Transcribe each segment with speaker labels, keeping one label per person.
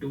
Speaker 1: 2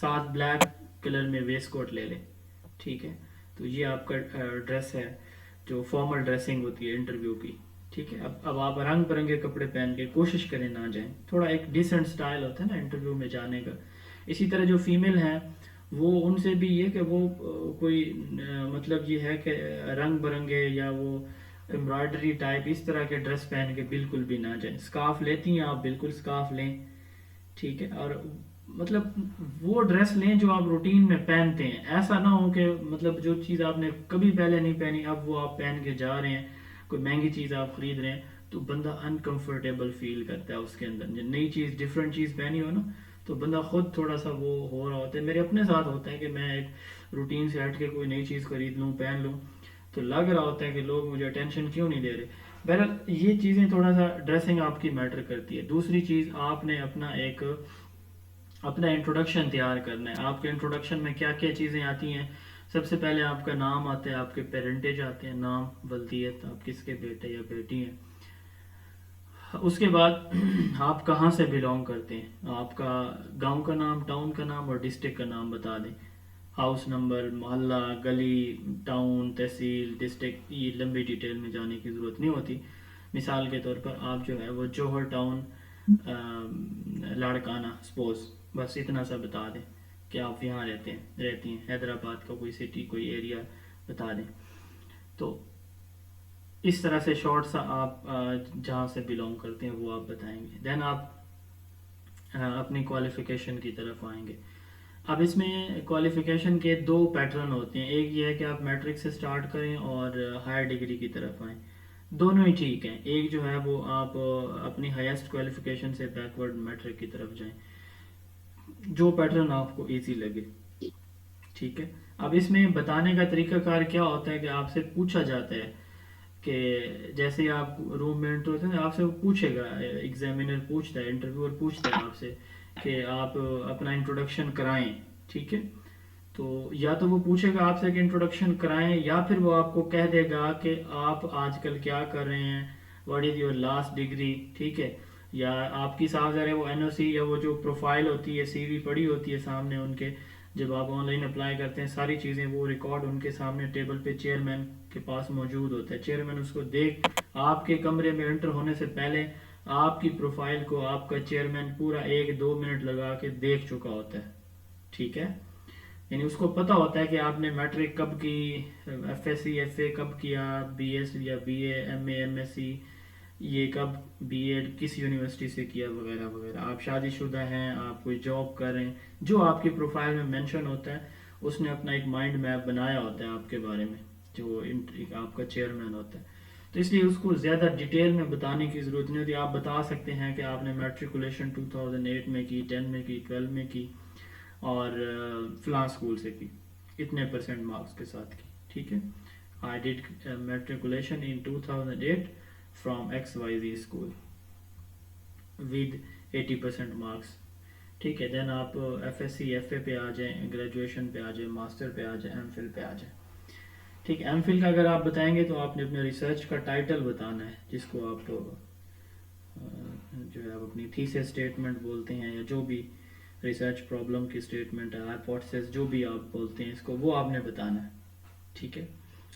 Speaker 1: ساتھ black colour میں waste کوٹ لے لیں. ٹھیک ہے, تو یہ آپ کا ڈریس ہے جو فارمل ڈریسنگ ہوتی ہے انٹرویو کی. ٹھیک ہے, اب آپ رنگ برنگے کپڑے پہن کے کوشش کریں نہ جائیں, تھوڑا ایک ڈیسنٹ سٹائل ہوتا ہے نا انٹرویو میں جانے کا. اسی طرح جو فیمیل ہیں وہ ان سے بھی یہ کہ وہ کوئی مطلب یہ ہے کہ رنگ برنگے یا وہ امبرائڈری ٹائپ اس طرح کے ڈریس پہن کے بالکل بھی نہ جائیں. اسکارف لیتی ہیں آپ, بالکل اسکارف لیں. ٹھیک ہے, اور مطلب وہ ڈریس لیں جو آپ روٹین میں پہنتے ہیں. ایسا نہ ہو کہ مطلب جو چیز آپ نے کبھی پہلے نہیں پہنی اب وہ آپ پہن کے جا رہے ہیں, کوئی مہنگی چیز آپ خرید رہے ہیں تو بندہ انکمفرٹیبل فیل کرتا ہے اس کے اندر. جب نئی چیز ڈفرینٹ چیز پہنی ہو نا تو بندہ خود تھوڑا سا وہ ہو رہا ہوتا ہے. میرے اپنے ساتھ ہوتا ہے کہ میں ایک روٹین سے ہٹ کے کوئی نئی چیز خرید لوں پہن لوں تو لگ رہا ہوتا ہے کہ لوگ مجھے اٹینشن کیوں نہیں دے رہے. بہرحال یہ چیزیں تھوڑا سا ڈریسنگ آپ کی میٹر کرتی ہے. دوسری چیز, آپ نے اپنا انٹروڈکشن تیار کرنا ہے. آپ کے انٹروڈکشن میں کیا کیا چیزیں آتی ہیں؟ سب سے پہلے آپ کا نام آتا ہے, آپ کے پیرنٹیج آتے ہیں, نام, ولدیت, آپ کس کے بیٹے یا بیٹی ہیں. اس کے بعد آپ کہاں سے بلونگ کرتے ہیں, آپ کا گاؤں کا نام, ٹاؤن کا نام اور ڈسٹرکٹ کا نام بتا دیں. ہاؤس نمبر, محلہ, گلی, ٹاؤن, تحصیل, ڈسٹرکٹ, یہ لمبی ڈیٹیل میں جانے کی ضرورت نہیں ہوتی. مثال کے طور پر آپ جو ہے وہ جوہر ٹاؤن لاڑکانہ سپوز, بس اتنا سا بتا دیں کہ آپ یہاں رہتی ہیں. حیدرآباد کا کوئی سٹی, کوئی ایریا بتا دیں. تو اس طرح سے شارٹ سا آپ جہاں سے بلونگ کرتے ہیں وہ آپ بتائیں گے. دین آپ اپنی کوالیفیکیشن کی طرف آئیں گے. اب اس میں کوالیفیکیشن کے 2 پیٹرن ہوتے ہیں. ایک یہ ہے کہ آپ میٹرک سے سٹارٹ کریں اور ہائر ڈگری کی طرف آئیں, دونوں ہی ٹھیک ہیں. ایک جو ہے وہ آپ اپنی ہائیسٹ کوالیفیکیشن سے بیکورڈ میٹرک کی طرف جائیں, جو پیٹرن آپ کو ایزی لگے. ٹھیک ہے, اب اس میں بتانے کا طریقہ کار کیا ہوتا ہے کہ آپ سے پوچھا جاتا ہے کہ جیسے آپ روم میں انٹر ہوتے ہیں آپ سے وہ پوچھے گا, ایگزامینر پوچھتا ہے, انٹرویور پوچھتا ہے آپ سے کہ آپ اپنا انٹروڈکشن کرائیں. ٹھیک ہے, تو یا تو وہ پوچھے گا آپ سے کہ انٹروڈکشن کرائیں, یا پھر وہ آپ کو کہہ دے گا کہ آپ آج کل کیا کر رہے ہیں, what is your last degree. ٹھیک ہے, یا آپ کی صاحب ذرا وہ این او سی یا وہ جو پروفائل ہوتی ہے, سی وی پڑی ہوتی ہے سامنے ان کے, جب آپ آن لائن اپلائی کرتے ہیں ساری چیزیں وہ ریکارڈ ان کے سامنے ٹیبل پہ چیئرمین کے پاس موجود ہوتا ہے. چیئرمین اس کو دیکھ آپ کے کمرے میں انٹر ہونے سے پہلے آپ کی پروفائل کو آپ کا چیئرمین پورا 1-2 منٹ لگا کے دیکھ چکا ہوتا ہے. ٹھیک ہے, یعنی اس کو پتہ ہوتا ہے کہ آپ نے میٹرک کب کی, F S C F A کب کیا, بی ایس یا B A, M A, M S C یہ کب, بی ایڈ کس یونیورسٹی سے کیا, وغیرہ وغیرہ. آپ شادی شدہ ہیں, آپ کوئی جاب کر رہے ہیں, جو آپ کی پروفائل میں مینشن ہوتا ہے اس نے اپنا ایک مائنڈ میپ بنایا ہوتا ہے آپ کے بارے میں, جو آپ کا چیئرمین ہوتا ہے. تو اس لیے اس کو زیادہ ڈیٹیل میں بتانے کی ضرورت نہیں ہوتی. آپ بتا سکتے ہیں کہ آپ نے میٹریکولیشن 2008 میں کی, 10 میں کی, 12 میں کی, اور فلاں اسکول سے کی, اتنے % مارکس کے ساتھ کی. ٹھیک ہے, I did matriculation in 2008 from XYZ school with 80% marks. ٹھیک ہے, دین آپ F S C F A پہ آ جائیں, گریجویشن پہ آ جائیں, ماسٹر پہ آ جائیں, ایم فل پہ آ جائیں. ٹھیک ہے, ایم فل کا اگر آپ بتائیں گے تو آپ نے اپنے ریسرچ کا ٹائٹل بتانا ہے, جس کو آپ جو ہے آپ اپنی تھیسس اسٹیٹمنٹ بولتے ہیں, یا جو بھی ریسرچ پرابلم کی اسٹیٹمنٹ ہے, ہائپوتھیسس جو بھی آپ بولتے ہیں اس کو, وہ آپ نے بتانا ہے. ٹھیک ہے,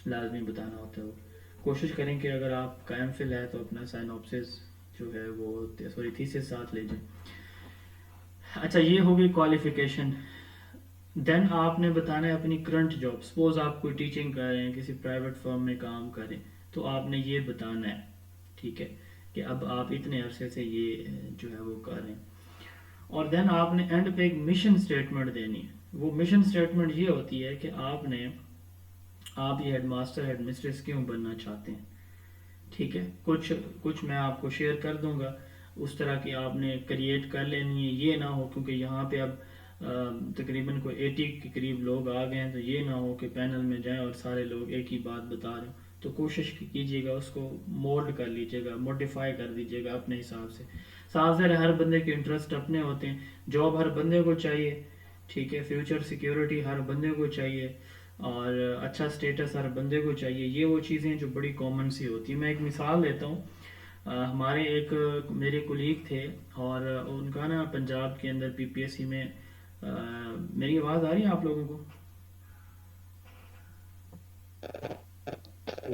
Speaker 1: لازمی بتانا ہوتا ہے وہ. کوشش کریں کہ اگر آپ کا ایم فل ہے تو اپنا سائنوپسس جو ہے وہ تھیسس ساتھ لے جائیں. اچھا, یہ ہوگی کوالیفیکیشن. دین آپ نے بتانا ہے اپنی کرنٹ جاب. سپوز آپ کوئی ٹیچنگ کر رہے ہیں, کسی پرائیویٹ فرم میں کام کریں, تو آپ نے یہ بتانا ہے. ٹھیک ہے, کہ اب آپ اتنے عرصے سے یہ جو ہے وہ کر رہے ہیں. اور دین آپ نے اینڈ پہ ایک مشن اسٹیٹمنٹ دینی ہے. وہ مشن اسٹیٹمنٹ یہ ہوتی ہے کہ آپ یہ ہیڈ ماسٹر, ہیڈ مسٹریس کیوں بننا چاہتے ہیں. ٹھیک ہے, کچھ میں آپ کو شیئر کر دوں گا, اس طرح کی آپ نے کریٹ کر لینی ہے. یہ نہ ہو, کیونکہ یہاں پہ اب تقریباً کوئی 80 کے قریب لوگ آ گئے ہیں, تو یہ نہ ہو کہ پینل میں جائیں اور سارے لوگ ایک ہی بات بتا رہے ہوں. تو کوشش کیجیے گا اس کو مولڈ کر لیجیے گا, موڈیفائی کر دیجیے گا اپنے حساب سے. صاف ظاہر ہر بندے کے انٹرسٹ اپنے ہوتے ہیں. جاب ہر بندے کو چاہیے, ٹھیک ہے, فیوچر سیکیورٹی ہر بندے کو چاہیے, اور اچھا سٹیٹس ہر بندے کو چاہیے. یہ وہ چیزیں جو بڑی کامن سی ہوتی ہیں. میں ایک مثال دیتا ہوں. ہمارے ایک میرے کولیگ تھے, اور ان کا نا پنجاب کے اندر پی پی ایس سی میں میری آواز آ رہی ہے آپ لوگوں کو؟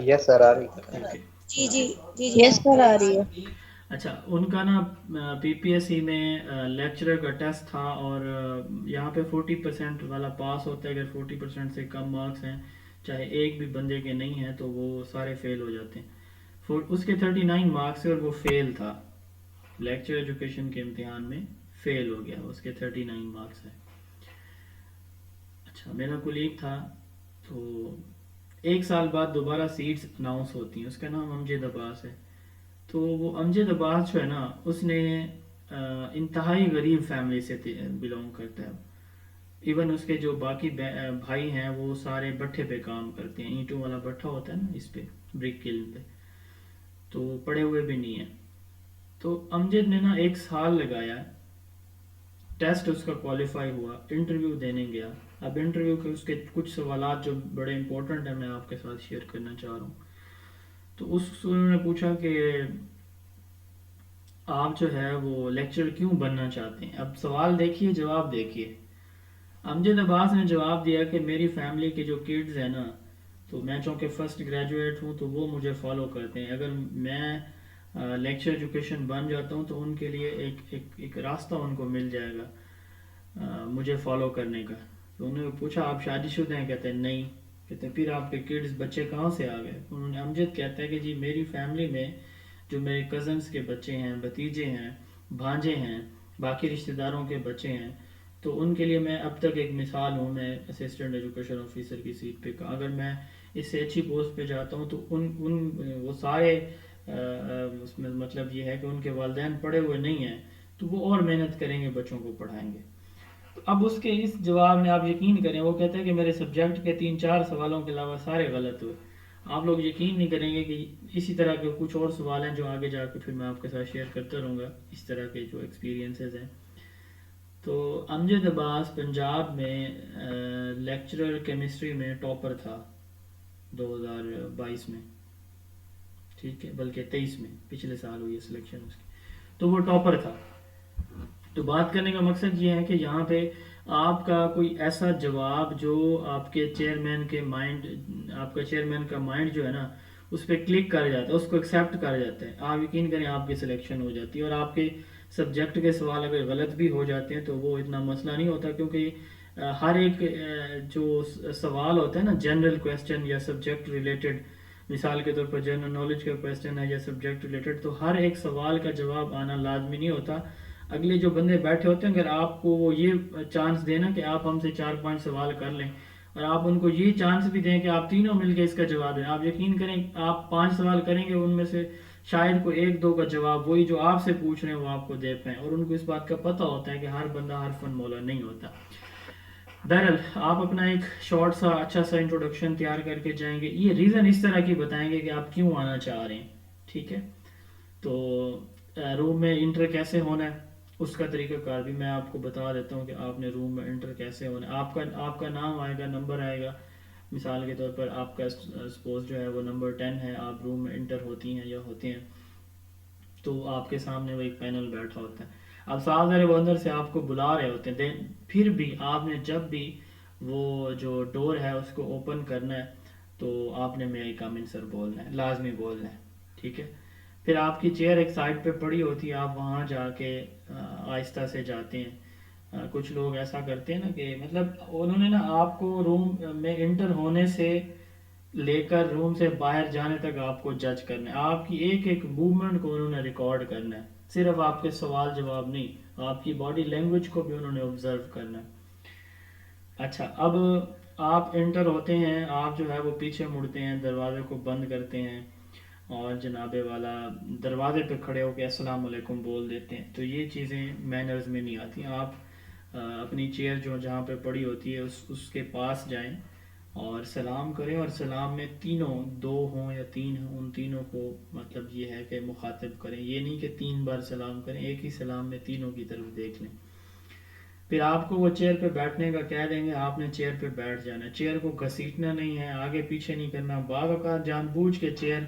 Speaker 2: یس سر آ رہی.
Speaker 1: اوکے.
Speaker 3: جی جی جی جی
Speaker 4: یس سر آ رہی ہے.
Speaker 1: اچھا، ان کا نا پی پی ایس سی میں لیکچرر کا ٹیسٹ تھا، اور یہاں پہ 40% والا پاس ہوتا ہے. اگر 40% سے کم مارکس ہیں، چاہے ایک بھی بندے کے نہیں ہیں، تو وہ سارے فیل ہو جاتے ہیں. اس کے 39 مارکس سے، اور وہ فیل تھا لیکچر ایجوکیشن کے امتحان میں، فیل ہو گیا. اس کے 39 مارکس ہیں. اچھا، میرا کولیگ تھا، تو ایک سال بعد دوبارہ سیٹس اناؤنس ہوتی ہیں. اس کا نام امجد عباس ہے. تو وہ امجد عباس جو ہے نا، اس نے انتہائی غریب فیملی سے بلونگ کرتا ہے. ایون اس کے جو باقی بھائی ہیں، وہ سارے بٹھے پہ کام کرتے ہیں. اینٹوں والا بٹھا ہوتا ہے نا، اس پہ برک کلن پہ، تو پڑے ہوئے بھی نہیں ہیں. تو امجد نے نا ایک سال لگایا، ٹیسٹ اس کا کوالیفائی ہوا، انٹرویو دینے گیا. اب انٹرویو کے اس کے کچھ سوالات جو بڑے امپورٹنٹ ہیں، میں آپ کے ساتھ شیئر کرنا چاہ رہا ہوں. تو انہوں نے پوچھا کہ آپ جو ہے وہ لیکچر کیوں بننا چاہتے ہیں. اب سوال دیکھیے، جواب دیکھیے. امجد عباس نے جواب دیا کہ میری فیملی کے جو کڈز ہیں نا، تو میں چونکہ فرسٹ گریجویٹ ہوں، تو وہ مجھے فالو کرتے ہیں. اگر میں لیکچر ایجوکیشن بن جاتا ہوں، تو ان کے لیے ایک راستہ ان کو مل جائے گا مجھے فالو کرنے کا. تو انہوں نے پوچھا آپ شادی شدہ ہیں؟ کہتے ہیں نہیں. کہتے ہیں پھر آپ کے کڈز بچے کہاں سے آ گئے؟ انہوں نے امجد کہتا ہے کہ جی میری فیملی میں جو میرے کزنس کے بچے ہیں، بھتیجے ہیں، بھانجے ہیں، باقی رشتہ داروں کے بچے ہیں، تو ان کے لیے میں اب تک ایک مثال ہوں. میں اسسٹنٹ ایجوکیشن آفیسر کی سیٹ پہ، اگر میں اس سے اچھی پوسٹ پہ جاتا ہوں، تو وہ سارے اس میں مطلب یہ ہے کہ ان کے والدین پڑھے ہوئے نہیں ہیں، تو وہ اور محنت کریں گے، بچوں کو پڑھائیں گے. تو اب اس کے اس جواب میں آپ یقین کریں، وہ کہتے ہیں کہ میرے سبجیکٹ کے 3-4 سوالوں کے علاوہ سارے غلط ہوئے. آپ لوگ یقین نہیں کریں گے کہ اسی طرح کے کچھ اور سوال ہیں جو آگے جا کے پھر میں آپ کے ساتھ شیئر کرتا رہوں گا، اس طرح کے جو ایکسپیرینسز ہیں. تو امجد عباس پنجاب میں لیکچرر کیمسٹری میں ٹاپر تھا 2022 میں، ٹھیک ہے، بلکہ 23 میں، پچھلے سال ہوئی ہے سلیکشن اس کی. تو وہ ٹاپر تھا. تو بات کرنے کا مقصد یہ ہے کہ یہاں پہ آپ کا کوئی ایسا جواب جو آپ کے چیئرمین کے مائنڈ، آپ کا چیئرمین کا مائنڈ جو ہے نا، اس پہ کلک کر جاتا ہے، اس کو ایکسیپٹ کر جاتا ہے. آپ یقین کریں آپ کی سلیکشن ہو جاتی ہے. اور آپ کے سبجیکٹ کے سوال اگر غلط بھی ہو جاتے ہیں، تو وہ اتنا مسئلہ نہیں ہوتا، کیونکہ ہر ایک جو سوال ہوتا ہے نا، جنرل کویسچن یا سبجیکٹ ریلیٹڈ، مثال کے طور پر جنرل نالج کا کویسچن ہے یا سبجیکٹ ریلیٹڈ، تو ہر ایک سوال کا جواب آنا لازمی نہیں ہوتا. اگلے جو بندے بیٹھے ہوتے ہیں، اگر آپ کو وہ یہ چانس دینا کہ آپ ہم سے 4-5 سوال کر لیں، اور آپ ان کو یہ چانس بھی دیں کہ آپ تینوں مل کے اس کا جواب دیں، آپ یقین کریں آپ 5 سوال کریں گے، ان میں سے شاید کوئی 1-2 کا جواب وہی جو آپ سے پوچھ رہے ہیں وہ آپ کو دے پائیں. اور ان کو اس بات کا پتہ ہوتا ہے کہ ہر بندہ ہر فن مولا نہیں ہوتا. بہرحال آپ اپنا ایک شارٹ سا اچھا سا انٹروڈکشن تیار کر کے جائیں گے. یہ ریزن اس طرح کی بتائیں گے کہ آپ کیوں آنا چاہ رہے ہیں، ٹھیک ہے. تو روم میں انٹر کیسے ہونا ہے، اس کا طریقہ کار بھی میں آپ کو بتا دیتا ہوں کہ آپ نے روم میں انٹر کیسے ہونا ہے. آپ کا نام آئے گا، نمبر آئے گا. مثال کے طور پر آپ کا سپوز جو ہے وہ نمبر 10 ہے، آپ روم میں انٹر ہوتی ہیں یا ہوتے ہیں، تو آپ کے سامنے وہ ایک پینل بیٹھا ہوتا ہے. اب سال وہ اندر سے آپ کو بلا رہے ہوتے ہیں. پھر بھی آپ نے جب بھی وہ جو ڈور ہے اس کو اوپن کرنا ہے، تو آپ نے میں کم ان سر بولنا ہے، لازمی بولنا ہے، ٹھیک ہے. پھر آپ کی چیئر ایک سائڈ پہ پڑی ہوتی ہے، آپ وہاں جا کے آہستہ سے جاتے ہیں. کچھ لوگ ایسا کرتے ہیں نا کہ مطلب انہوں نے نا آپ کو روم میں انٹر ہونے سے لے کر روم سے باہر جانے تک آپ کو جج کرنا ہے. آپ کی ایک ایک موومنٹ کو انہوں نے ریکارڈ کرنا ہے، صرف آپ کے سوال جواب نہیں، آپ کی باڈی لینگویج کو بھی انہوں نے آبزرو کرنا ہے. اچھا، اب آپ انٹر ہوتے ہیں، آپ جو ہے وہ پیچھے مڑتے ہیں، دروازے کو بند کرتے ہیں، اور جناب والا دروازے پہ کھڑے ہو کے السلام علیکم بول دیتے ہیں. تو یہ چیزیں مینرز میں نہیں آتی. آپ اپنی چیئر جو جہاں پہ پڑی ہوتی ہے اس کے پاس جائیں اور سلام کریں، اور سلام میں تینوں، 2 ہوں یا 3 ہوں، ان تینوں کو مطلب یہ ہے کہ مخاطب کریں. یہ نہیں کہ 3 بار سلام کریں، ایک ہی سلام میں تینوں کی طرف دیکھ لیں. پھر آپ کو وہ چیئر پہ بیٹھنے کا کہہ دیں گے، آپ نے چیئر پہ بیٹھ جانا ہے. چیئر کو گھسیٹنا نہیں ہے، آگے پیچھے نہیں کرنا. بعض اوقات جان بوجھ کے چیئر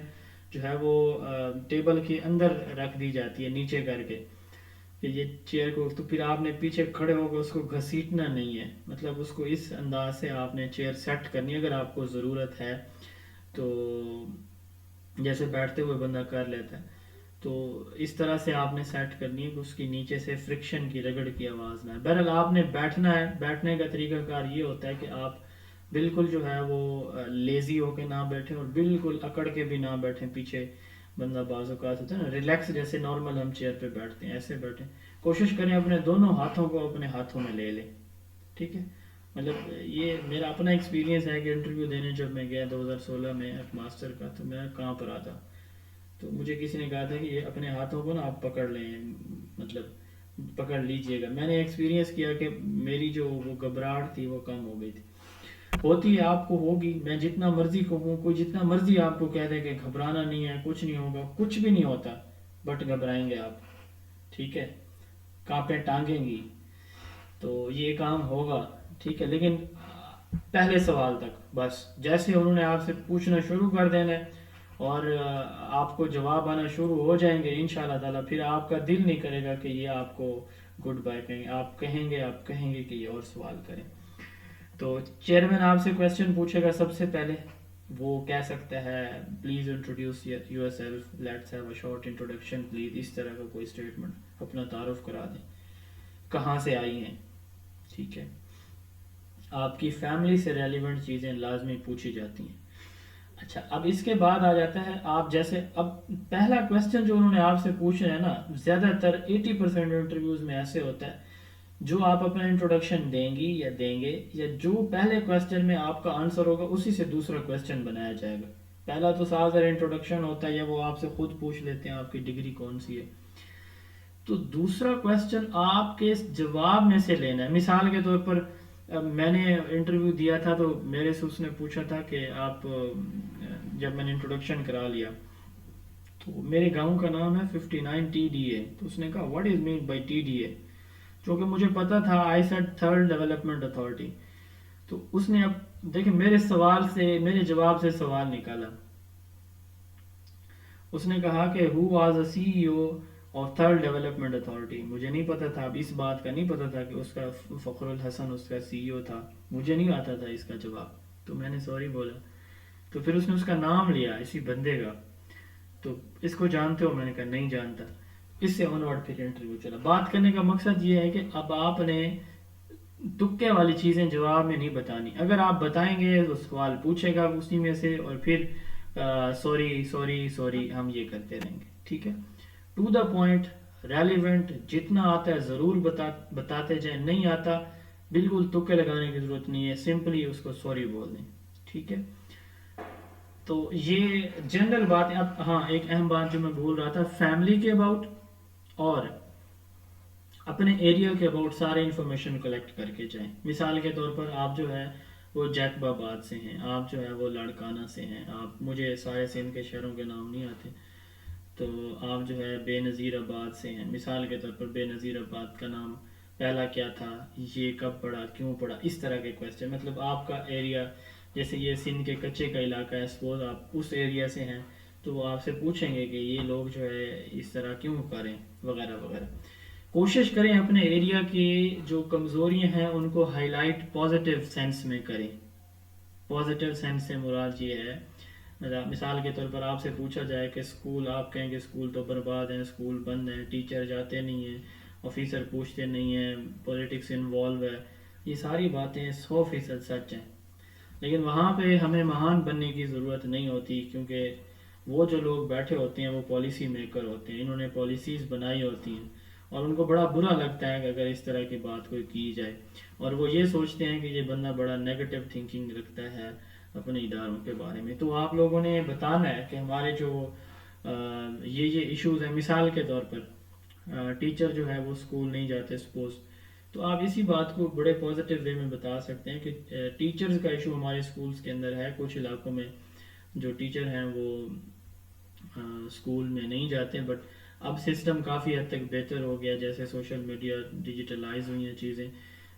Speaker 1: جو ہے وہ ٹیبل کے اندر رکھ دی جاتی ہے، نیچے کر کے، کہ یہ چیئر کو تو پھر آپ نے پیچھے کھڑے ہو کے اس کو گھسیٹنا نہیں ہے، مطلب اس کو اس انداز سے آپ نے چیئر سیٹ کرنی ہے اگر آپ کو ضرورت ہے تو، جیسے بیٹھتے ہوئے بندہ کر لیتا ہے تو اس طرح سے آپ نے سیٹ کرنی ہے کہ اس کی نیچے سے فرکشن کی رگڑ کی آواز نہ ہے۔ بہرحال آپ نے بیٹھنا ہے، بیٹھنے کا طریقہ کار یہ ہوتا ہے کہ آپ بالکل جو ہے وہ لیزی ہو کے نہ بیٹھیں اور بالکل اکڑ کے بھی نہ بیٹھیں، پیچھے بندہ بعض اوقات ہوتا ہے نا ریلیکس، جیسے نارمل ہم چیئر پہ بیٹھتے ہیں ایسے بیٹھیں، کوشش کریں اپنے دونوں ہاتھوں کو اپنے ہاتھوں میں لے لیں، ٹھیک ہے؟ مطلب یہ میرا اپنا ایکسپیرینس ہے کہ انٹرویو دینے جب میں گیا 2016 میں ایک ماسٹر کا، تو میں کہاں پر آتا، تو مجھے کسی نے کہا تھا کہ یہ اپنے ہاتھوں کو نا آپ پکڑ لیں، مطلب پکڑ لیجئے گا۔ میں نے ایکسپیرینس کیا کہ میری جو وہ گھبراہٹ تھی وہ کم ہو گئی تھی۔ ہوتی ہے آپ کو ہوگی، میں جتنا مرضی کہوں، کوئی جتنا مرضی آپ کو کہہ دے کہ گھبرانا نہیں ہے، کچھ نہیں ہوگا، کچھ بھی نہیں ہوتا، بٹ گھبرائیں گے آپ، ٹھیک ہے؟ کانپیں ٹانگیں گی، تو یہ کام ہوگا، ٹھیک ہے؟ لیکن پہلے سوال تک بس جیسے انہوں نے آپ سے پوچھنا شروع کر دینا ہے اور آپ کو جواب آنا شروع ہو جائیں گے انشاءاللہ تعالیٰ، پھر آپ کا دل نہیں کرے گا کہ یہ آپ کو گڈ بائی کہیں، آپ کہیں گے کہ یہ اور سوال کریں۔ تو چیئرمین آپ سے کویسچن پوچھے گا سب سے پہلے، وہ کہہ سکتا ہے please introduce yourself, let's have a short introduction please, اس طرح کا کوئی اسٹیٹمنٹ، اپنا تعارف کرا دیں، کہاں سے آئی ہیں، ٹھیک ہے؟ آپ کی فیملی سے ریلیونٹ چیزیں لازمی پوچھی جاتی ہیں۔ اچھا، اب اس کے بعد آ جاتا ہے آپ جیسے اب پہلا کویسچن جو انہوں نے آپ سے پوچھنا ہے نا، زیادہ تر 80% انٹرویوز میں ایسے ہوتا ہے جو آپ اپنا انٹروڈکشن دیں گی یا دیں گے، یا جو پہلے کویسچن میں آپ کا آنسر ہوگا اسی سے دوسرا کویسچن بنایا جائے گا۔ پہلا تو سادہ انٹروڈکشن ہوتا ہے یا وہ آپ سے خود پوچھ لیتے ہیں آپ کی ڈگری کون سی ہے، تو دوسرا کویسچن آپ کے جواب میں سے لینا ہے۔ مثال کے طور پر میں نے انٹرویو دیا تھا تو میرے سے اس نے پوچھا تھا کہ آپ جب میں نے انٹروڈکشن کرا لیا تو میرے گاؤں کا نام ہے 59 ٹی ڈی اے، تو اس نے کہا what is mean by T D A, چونکہ مجھے پتا تھا I said third development authority, تو اس نے اب دیکھیں میرے سوال سے، میرے جواب سے سوال نکالا، اس نے کہا کہ ہو واز اے سی ای او اور تھرڈ ڈیولپمنٹ اتھارٹی۔ مجھے نہیں پتا تھا، اب اس بات کا نہیں پتا تھا کہ اس کا فخر الحسن اس کا سی ای او تھا، مجھے نہیں آتا تھا اس کا جواب، تو میں نے سوری بولا، تو پھر اس نے اس کا نام لیا اسی بندے کا، تو اس کو جانتے ہو، میں نے کہا نہیں جانتا، اس سے آنورڈ پھر انٹرویو چلا۔ بات کرنے کا مقصد یہ ہے کہ اب آپ نے تکے والی چیزیں جواب میں نہیں بتانی، اگر آپ بتائیں گے تو سوال پوچھے گا اسی میں سے اور پھر سوری سوری سوری ہم یہ کرتے رہیں گے، ٹھیک ہے؟ ٹو دا پوائنٹ، ریلیونٹ، جتنا آتا ہے ضرور بتاتے جائیں، نہیں آتا بالکل تکے لگانے کی ضرورت نہیں ہے، سمپلی اس کو سوری بول دیں، ٹھیک ہے؟ تو یہ جنرل بات ہے۔ اب ہاں ایک اہم بات جو میں بول رہا تھا، فیملی کے اباؤٹ اور اپنے ایریا کے اباؤٹ سارے انفارمیشن کلیکٹ کر کے جائیں۔ مثال کے طور پر آپ جو ہے وہ جیکب آباد سے ہیں، آپ جو ہے وہ لاڑکانہ سے ہیں، آپ، مجھے سارے سندھ کے شہروں کے نام نہیں آتے، تو آپ جو ہے بے نظیر آباد سے ہیں، مثال کے طور پر بے نظیر آباد کا نام پہلا کیا تھا، یہ کب پڑا، کیوں پڑا، اس طرح کے کویسچن، مطلب آپ کا ایریا، جیسے یہ سندھ کے کچے کا علاقہ ہے، سپوز آپ اس ایریا سے ہیں تو وہ آپ سے پوچھیں گے کہ یہ لوگ جو ہے اس طرح کیوں کریں، وغیرہ وغیرہ۔ کوشش کریں اپنے ایریا کی جو کمزوریاں ہیں ان کو ہائی لائٹ پازیٹیو سینس میں کریں۔ پازیٹیو سینس سے مراد یہ ہے، مثال کے طور پر آپ سے پوچھا جائے کہ اسکول، آپ کہیں کہ اسکول تو برباد ہیں، اسکول بند ہیں، ٹیچر جاتے نہیں ہیں، آفیسر پوچھتے نہیں ہیں، پولیٹکس انوالو ہے، یہ ساری باتیں 100% سچ ہیں، لیکن وہاں پہ ہمیں مہان بننے کی ضرورت نہیں ہوتی، کیونکہ وہ جو لوگ بیٹھے ہوتے ہیں وہ پالیسی میکر ہوتے ہیں، انہوں نے پالیسیز بنائی ہوتی ہیں اور ان کو بڑا برا لگتا ہے کہ اگر اس طرح کی بات کوئی کی جائے، اور وہ یہ سوچتے ہیں کہ یہ بندہ بڑا نیگیٹو تھنکنگ رکھتا ہے اپنے اداروں کے بارے میں۔ تو آپ لوگوں نے بتانا ہے کہ ہمارے جو یہ ایشوز ہیں، مثال کے طور پر ٹیچر جو ہے وہ اسکول نہیں جاتے سپوز، تو آپ اسی بات کو بڑے پازیٹیو وے میں بتا سکتے ہیں کہ ٹیچرز کا ایشو ہمارے اسکولز کے اندر ہے، کچھ علاقوں میں جو ٹیچر ہیں وہ اسکول میں نہیں جاتے، بٹ اب سسٹم کافی حد تک بہتر ہو گیا، جیسے سوشل میڈیا ڈیجیٹلائز ہوئی ہیں چیزیں،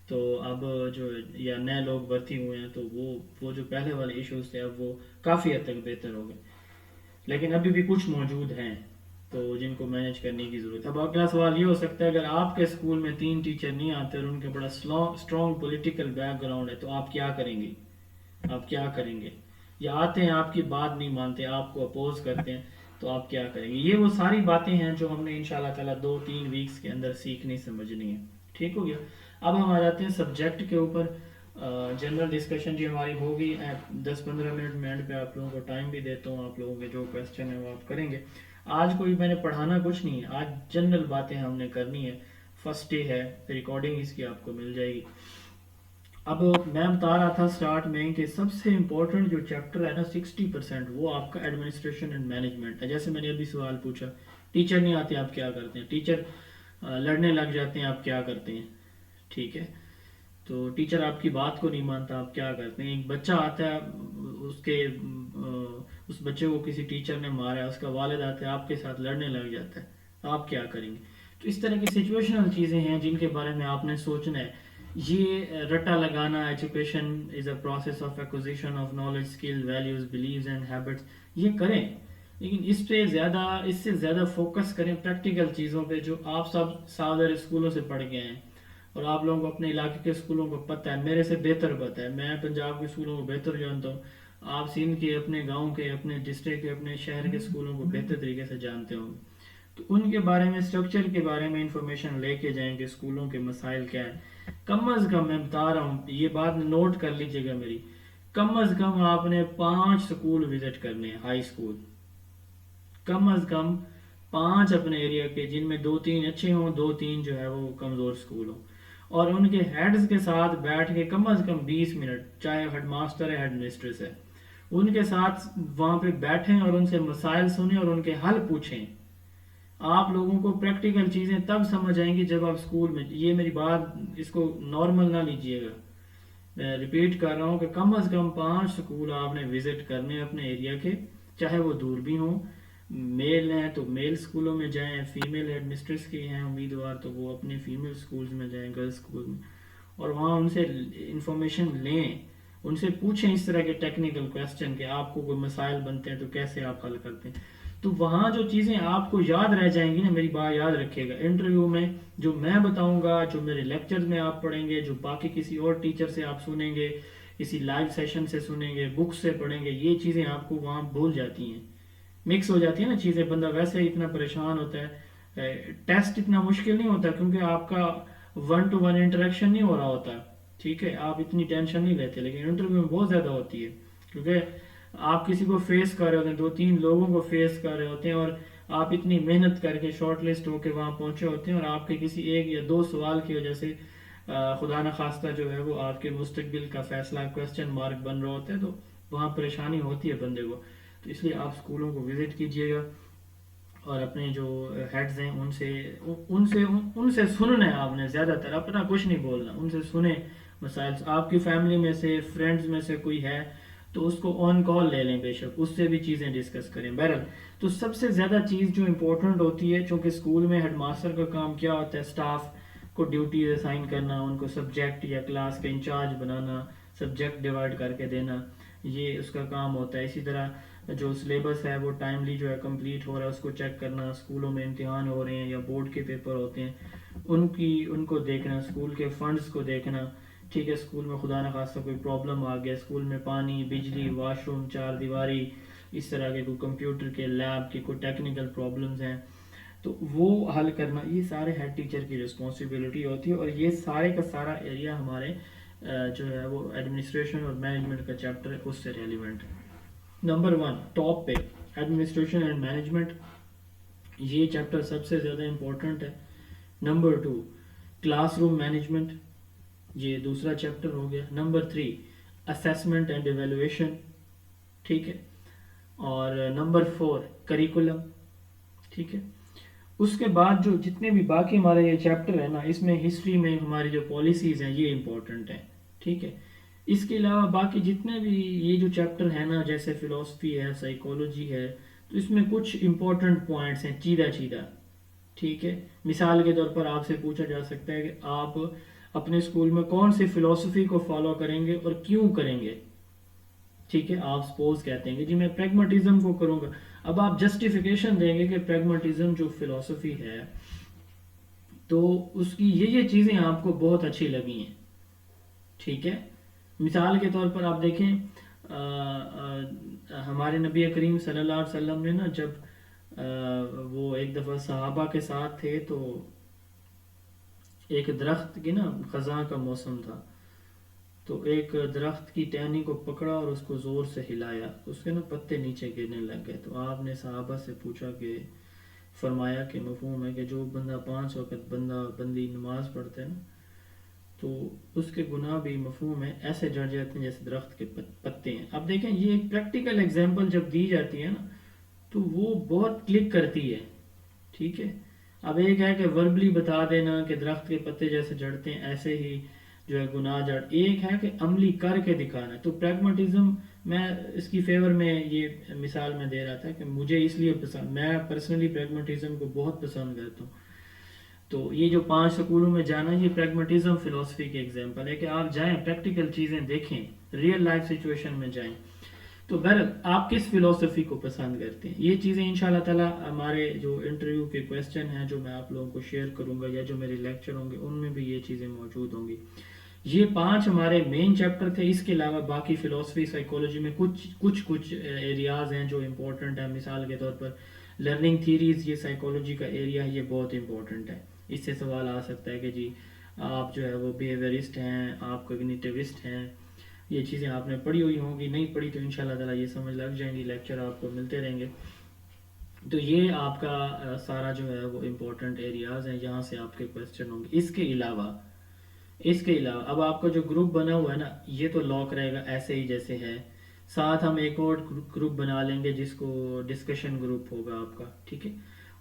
Speaker 1: تو اب جو یا نئے لوگ بھرتی ہوئے ہیں تو وہ جو پہلے والے ایشوز تھے اب وہ کافی حد تک بہتر ہو گئے، لیکن ابھی بھی کچھ موجود ہیں۔ تو جن کو مینیج کرنے کی ضرورت ہے. اب اگلا سوال یہ ہو سکتا ہے اگر آپ کے اسکول میں 3 ٹیچر نہیں آتے اور ان کے بڑا اسٹرانگ پولیٹیکل بیک گراؤنڈ ہے تو آپ کیا کریں گے؟ آپ کیا کریں گے؟ یا آتے ہیں آپ کی بات نہیں مانتے, آپ کو اپوز کرتے ہیں, تو آپ کیا کریں گے؟ یہ وہ ساری باتیں ہیں جو ہم نے انشاءاللہ تعالیٰ 2-3 ویکس کے اندر سیکھنی سمجھنی ہے. ٹھیک ہو گیا. اب ہم آ جاتے ہیں سبجیکٹ کے اوپر. جنرل ڈسکشن جی ہماری ہوگی 10-15 منٹ میں اینڈ پہ آپ لوگوں کو ٹائم بھی دیتا ہوں, آپ لوگوں کے جو کویسچن ہیں وہ آپ کریں گے. آج کوئی میں نے پڑھانا کچھ نہیں ہے, آج جنرل باتیں ہم نے کرنی ہے. فرسٹ ڈے ہے, ریکارڈنگ اس کی آپ کو مل جائے گی. اب میں بتا رہا تھا سٹارٹ میں کہ سب سے امپورٹنٹ جو چیپٹر ہے نا 60% وہ آپ کا ایڈمنسٹریشن اینڈ مینجمنٹ ہے. جیسے میں نے ابھی سوال پوچھا, ٹیچر نہیں آتے آپ کیا کرتے ہیں؟ ٹیچر لڑنے لگ جاتے ہیں آپ کیا کرتے ہیں؟ ٹھیک ہے, تو ٹیچر آپ کی بات کو نہیں مانتا آپ کیا کرتے ہیں؟ ایک بچہ آتا ہے, اس بچے کو کسی ٹیچر نے مارا ہے, اس کا والد آتا ہے آپ کے ساتھ لڑنے لگ جاتا ہے, آپ کیا کریں گے؟ تو اس طرح کی سچویشنل چیزیں ہیں جن کے بارے میں آپ نے سوچنا ہے. یہ رٹا لگانا education is a process of acquisition of knowledge skill values beliefs and habits, یہ کریں, لیکن اس سے زیادہ فوکس کریں پریکٹیکل چیزوں پہ جو آپ سب سادر اسکولوں سے پڑھ کے ہیں اور آپ لوگوں کو اپنے علاقے کے اسکولوں کو پتہ ہے, میرے سے بہتر پتہ ہے, میں پنجاب کے اسکولوں کو بہتر جانتا ہوں, آپ سندھ کے اپنے گاؤں کے اپنے ڈسٹرکٹ کے اپنے شہر کے اسکولوں کو بہتر طریقے سے جانتے ہوں. تو ان کے بارے میں اسٹرکچر کے بارے میں انفارمیشن لے کے جائیں کہ اسکولوں کے مسائل کیا ہیں. کم از کم میں بتا رہا ہوں, یہ بات نوٹ کر لیجیے گا میری, کم از کم آپ نے 5 سکول وزٹ کرنے ہیں, ہائی سکول, کم از کم 5 اپنے ایریا کے, جن میں 2-3 اچھے ہوں, 2-3 جو ہے وہ کمزور سکول ہوں, اور ان کے ہیڈز کے ساتھ بیٹھ کے کم از کم 20 منٹ, چاہے ہیڈ ماسٹر ہے ہیڈ مسٹریس ہے, ان کے ساتھ وہاں پہ بیٹھیں اور ان سے مسائل سنیں اور ان کے حل پوچھیں. آپ لوگوں کو پریکٹیکل چیزیں تب سمجھ آئیں گی جب آپ اسکول میں, یہ میری بات اس کو نارمل نہ لیجئے گا, میں ریپیٹ کر رہا ہوں کہ کم از کم 5 سکول آپ نے وزٹ کرنے اپنے ایریا کے, چاہے وہ دور بھی ہوں. میل ہیں تو میل سکولوں میں جائیں, فیمیل ہیڈ مسٹریس کے ہیں امیدوار تو وہ اپنے فیمیل سکولز میں جائیں, گرلز سکول میں, اور وہاں ان سے انفارمیشن لیں, ان سے پوچھیں اس طرح کے ٹیکنیکل کویسچن کہ آپ کو کوئی مسائل بنتے ہیں تو کیسے آپ حل کرتے ہیں. تو وہاں جو چیزیں آپ کو یاد رہ جائیں گی نا, میری بات یاد رکھیے گا, انٹرویو میں جو میں بتاؤں گا, جو میرے لیکچر میں آپ پڑھیں گے, جو باقی کسی اور ٹیچر سے آپ سنیں گے, کسی لائیو سیشن سے سنیں گے, بک سے پڑھیں گے, یہ چیزیں آپ کو وہاں بھول جاتی ہیں, مکس ہو جاتی ہیں نا چیزیں. بندہ ویسے ہی اتنا پریشان ہوتا ہے, ٹیسٹ اتنا مشکل نہیں ہوتا کیونکہ آپ کا 1 to 1 انٹریکشن نہیں ہو رہا ہوتا, ٹھیک ہے, آپ اتنی ٹینشن نہیں لیتے. لیکن انٹرویو میں بہت زیادہ ہوتی ہے کیونکہ آپ کسی کو فیس کر رہے ہوتے ہیں, 2-3 لوگوں کو فیس کر رہے ہوتے ہیں, اور آپ اتنی محنت کر کے شارٹ لسٹ ہو کے وہاں پہنچے ہوتے ہیں, اور آپ کے کسی 1 یا 2 سوال کی وجہ سے خدا نخواستہ جو ہے وہ آپ کے مستقبل کا فیصلہ کویسچن مارک بن رہا ہوتا ہے, تو وہاں پریشانی ہوتی ہے بندے کو. تو اس لیے آپ اسکولوں کو وزٹ کیجیے گا اور اپنے جو ہیڈز ہیں ان سے سننا ہے آپ نے, زیادہ تر اپنا کچھ نہیں بولنا, ان سے سنیں مسائل. آپ کی فیملی میں سے, فرینڈز میں سے کوئی ہے تو اس کو آن کال لے لیں, بے شک اس سے بھی چیزیں ڈسکس کریں. بہرحال تو سب سے زیادہ چیز جو امپورٹنٹ ہوتی ہے, چونکہ اسکول میں ہیڈ ماسٹر کا کام کیا ہوتا ہے, اسٹاف کو ڈیوٹیز اسائن کرنا, ان کو سبجیکٹ یا کلاس کا انچارج بنانا, سبجیکٹ ڈیوائڈ کر کے دینا, یہ اس کا کام ہوتا ہے. اسی طرح جو سلیبس ہے وہ ٹائملی جو ہے کمپلیٹ ہو رہا ہے اس کو چیک کرنا, اسکولوں میں امتحان ہو رہے ہیں یا بورڈ کے پیپر ہوتے ہیں ان کو دیکھنا, اسکول کے فنڈز کو دیکھنا, ٹھیک ہے, اسکول میں خدا نخواستہ کوئی پرابلم آ گیا, اسکول میں پانی, بجلی, واش روم, 4 دیواری, اس طرح کے کوئی کمپیوٹر کے لیب کے کوئی ٹیکنیکل پرابلمز ہیں تو وہ حل کرنا, یہ سارے ہیڈ ٹیچر کی رسپانسبلٹی ہوتی ہے. اور یہ سارے کا سارا ایریا ہمارے جو ہے وہ ایڈمنسٹریشن اور مینجمنٹ کا چیپٹر ہے, اس سے ریلیونٹ ہے. نمبر 1 ٹاپ پہ ایڈمنسٹریشن اینڈ مینجمنٹ, یہ چیپٹر سب سے زیادہ امپورٹنٹ ہے. نمبر 2 کلاس روم مینجمنٹ, یہ دوسرا چیپٹر ہو گیا. نمبر 3 اسیسمنٹ اینڈ ایویلویشن, ٹھیک ہے, اور نمبر 4 کریکولم, ٹھیک ہے. اس کے بعد جو جتنے بھی باقی ہمارے یہ چیپٹر ہیں نا, اس میں ہسٹری میں ہماری جو پالیسیز ہیں یہ امپورٹنٹ ہیں, ٹھیک ہے. اس کے علاوہ باقی جتنے بھی یہ جو چیپٹر ہے نا, جیسے فلسفی ہے, سائیکالوجی ہے, تو اس میں کچھ امپورٹنٹ پوائنٹس ہیں چیدہ, ٹھیک ہے. مثال کے طور پر آپ سے پوچھا جا سکتا ہے کہ آپ اپنے اسکول میں کون سی فلسفی کو فالو کریں گے اور کیوں کریں گے, ٹھیک ہے، آپ سپوز کہتے ہیں کہ جی میں پریگماٹزم کو کروں گا. اب آپ جسٹیفیکیشن دیں گے کہ پریگماٹزم جو فلسفی ہے تو اس کی یہ چیزیں آپ کو بہت اچھی لگی ہیں. ٹھیک ہے، مثال کے طور پر آپ دیکھیں ہمارے نبی کریم صلی اللہ علیہ وسلم نے نا جب وہ ایک دفعہ صحابہ کے ساتھ تھے تو ایک درخت کی نا خزاں کا موسم تھا، تو ایک درخت کی ٹہنی کو پکڑا اور اس کو زور سے ہلایا، اس کے نا پتے نیچے گرنے لگ گئے. تو آپ نے صحابہ سے پوچھا کہ فرمایا کہ مفہوم ہے کہ جو بندہ 5 وقت بندی نماز پڑھتا ہے نا تو اس کے گناہ بھی مفہوم ہے ایسے جڑ جاتے ہیں جیسے درخت کے پتے ہیں. اب دیکھیں یہ ایک پریکٹیکل ایگزامپل جب دی جاتی ہے نا تو وہ بہت کلک کرتی ہے. ٹھیک ہے، اب ایک ہے کہ وربلی بتا دینا کہ درخت کے پتے جیسے جڑتے ہیں ایسے ہی جو ہے گناہ جڑ، ایک ہے کہ عملی کر کے دکھانا. تو پریگماٹزم میں اس کی فیور میں یہ مثال میں دے رہا تھا کہ مجھے اس لیے پسند، میں پرسنلی پریگماٹزم کو بہت پسند کرتا ہوں. تو یہ جو 5 سکولوں میں جانا یہ پریگماٹزم فلسفی کی ایگزامپل ہے کہ آپ جائیں پریکٹیکل چیزیں دیکھیں، ریئل لائف سچویشن میں جائیں. تو بہرحال آپ کس فلسفی کو پسند کرتے ہیں یہ چیزیں انشاءاللہ تعالی ہمارے جو انٹرویو کے کویسچن ہیں جو میں آپ لوگوں کو شیئر کروں گا یا جو میرے لیکچر ہوں گے ان میں بھی یہ چیزیں موجود ہوں گی. یہ 5 ہمارے مین چیپٹر تھے، اس کے علاوہ باقی فلسفی سائیکالوجی میں کچھ ایریاز ہیں جو امپورٹنٹ ہیں. مثال کے طور پر لرننگ تھیریز، یہ سائیکالوجی کا ایریا ہے، یہ بہت امپورٹنٹ ہے. اس سے سوال آ سکتا ہے کہ جی آپ جو ہے وہ بیہیویئرسٹ ہیں، آپ کوگنیٹیوسٹ ہیں، یہ چیزیں آپ نے پڑھی ہوئی ہوں گی، نہیں پڑھی تو انشاءاللہ تعالیٰ یہ سمجھ لگ جائیں گی، لیکچر آپ کو ملتے رہیں گے. تو یہ آپ کا سارا جو ہے وہ امپورٹنٹ ایریاز ہیں، یہاں سے آپ کے کویسچن ہوں گے. اس کے علاوہ اب آپ کا جو گروپ بنا ہوا ہے نا یہ تو لاک رہے گا ایسے ہی جیسے ہے. ساتھ ہم ایک اور گروپ بنا لیں گے جس کو ڈسکشن گروپ ہوگا آپ کا. ٹھیک ہے،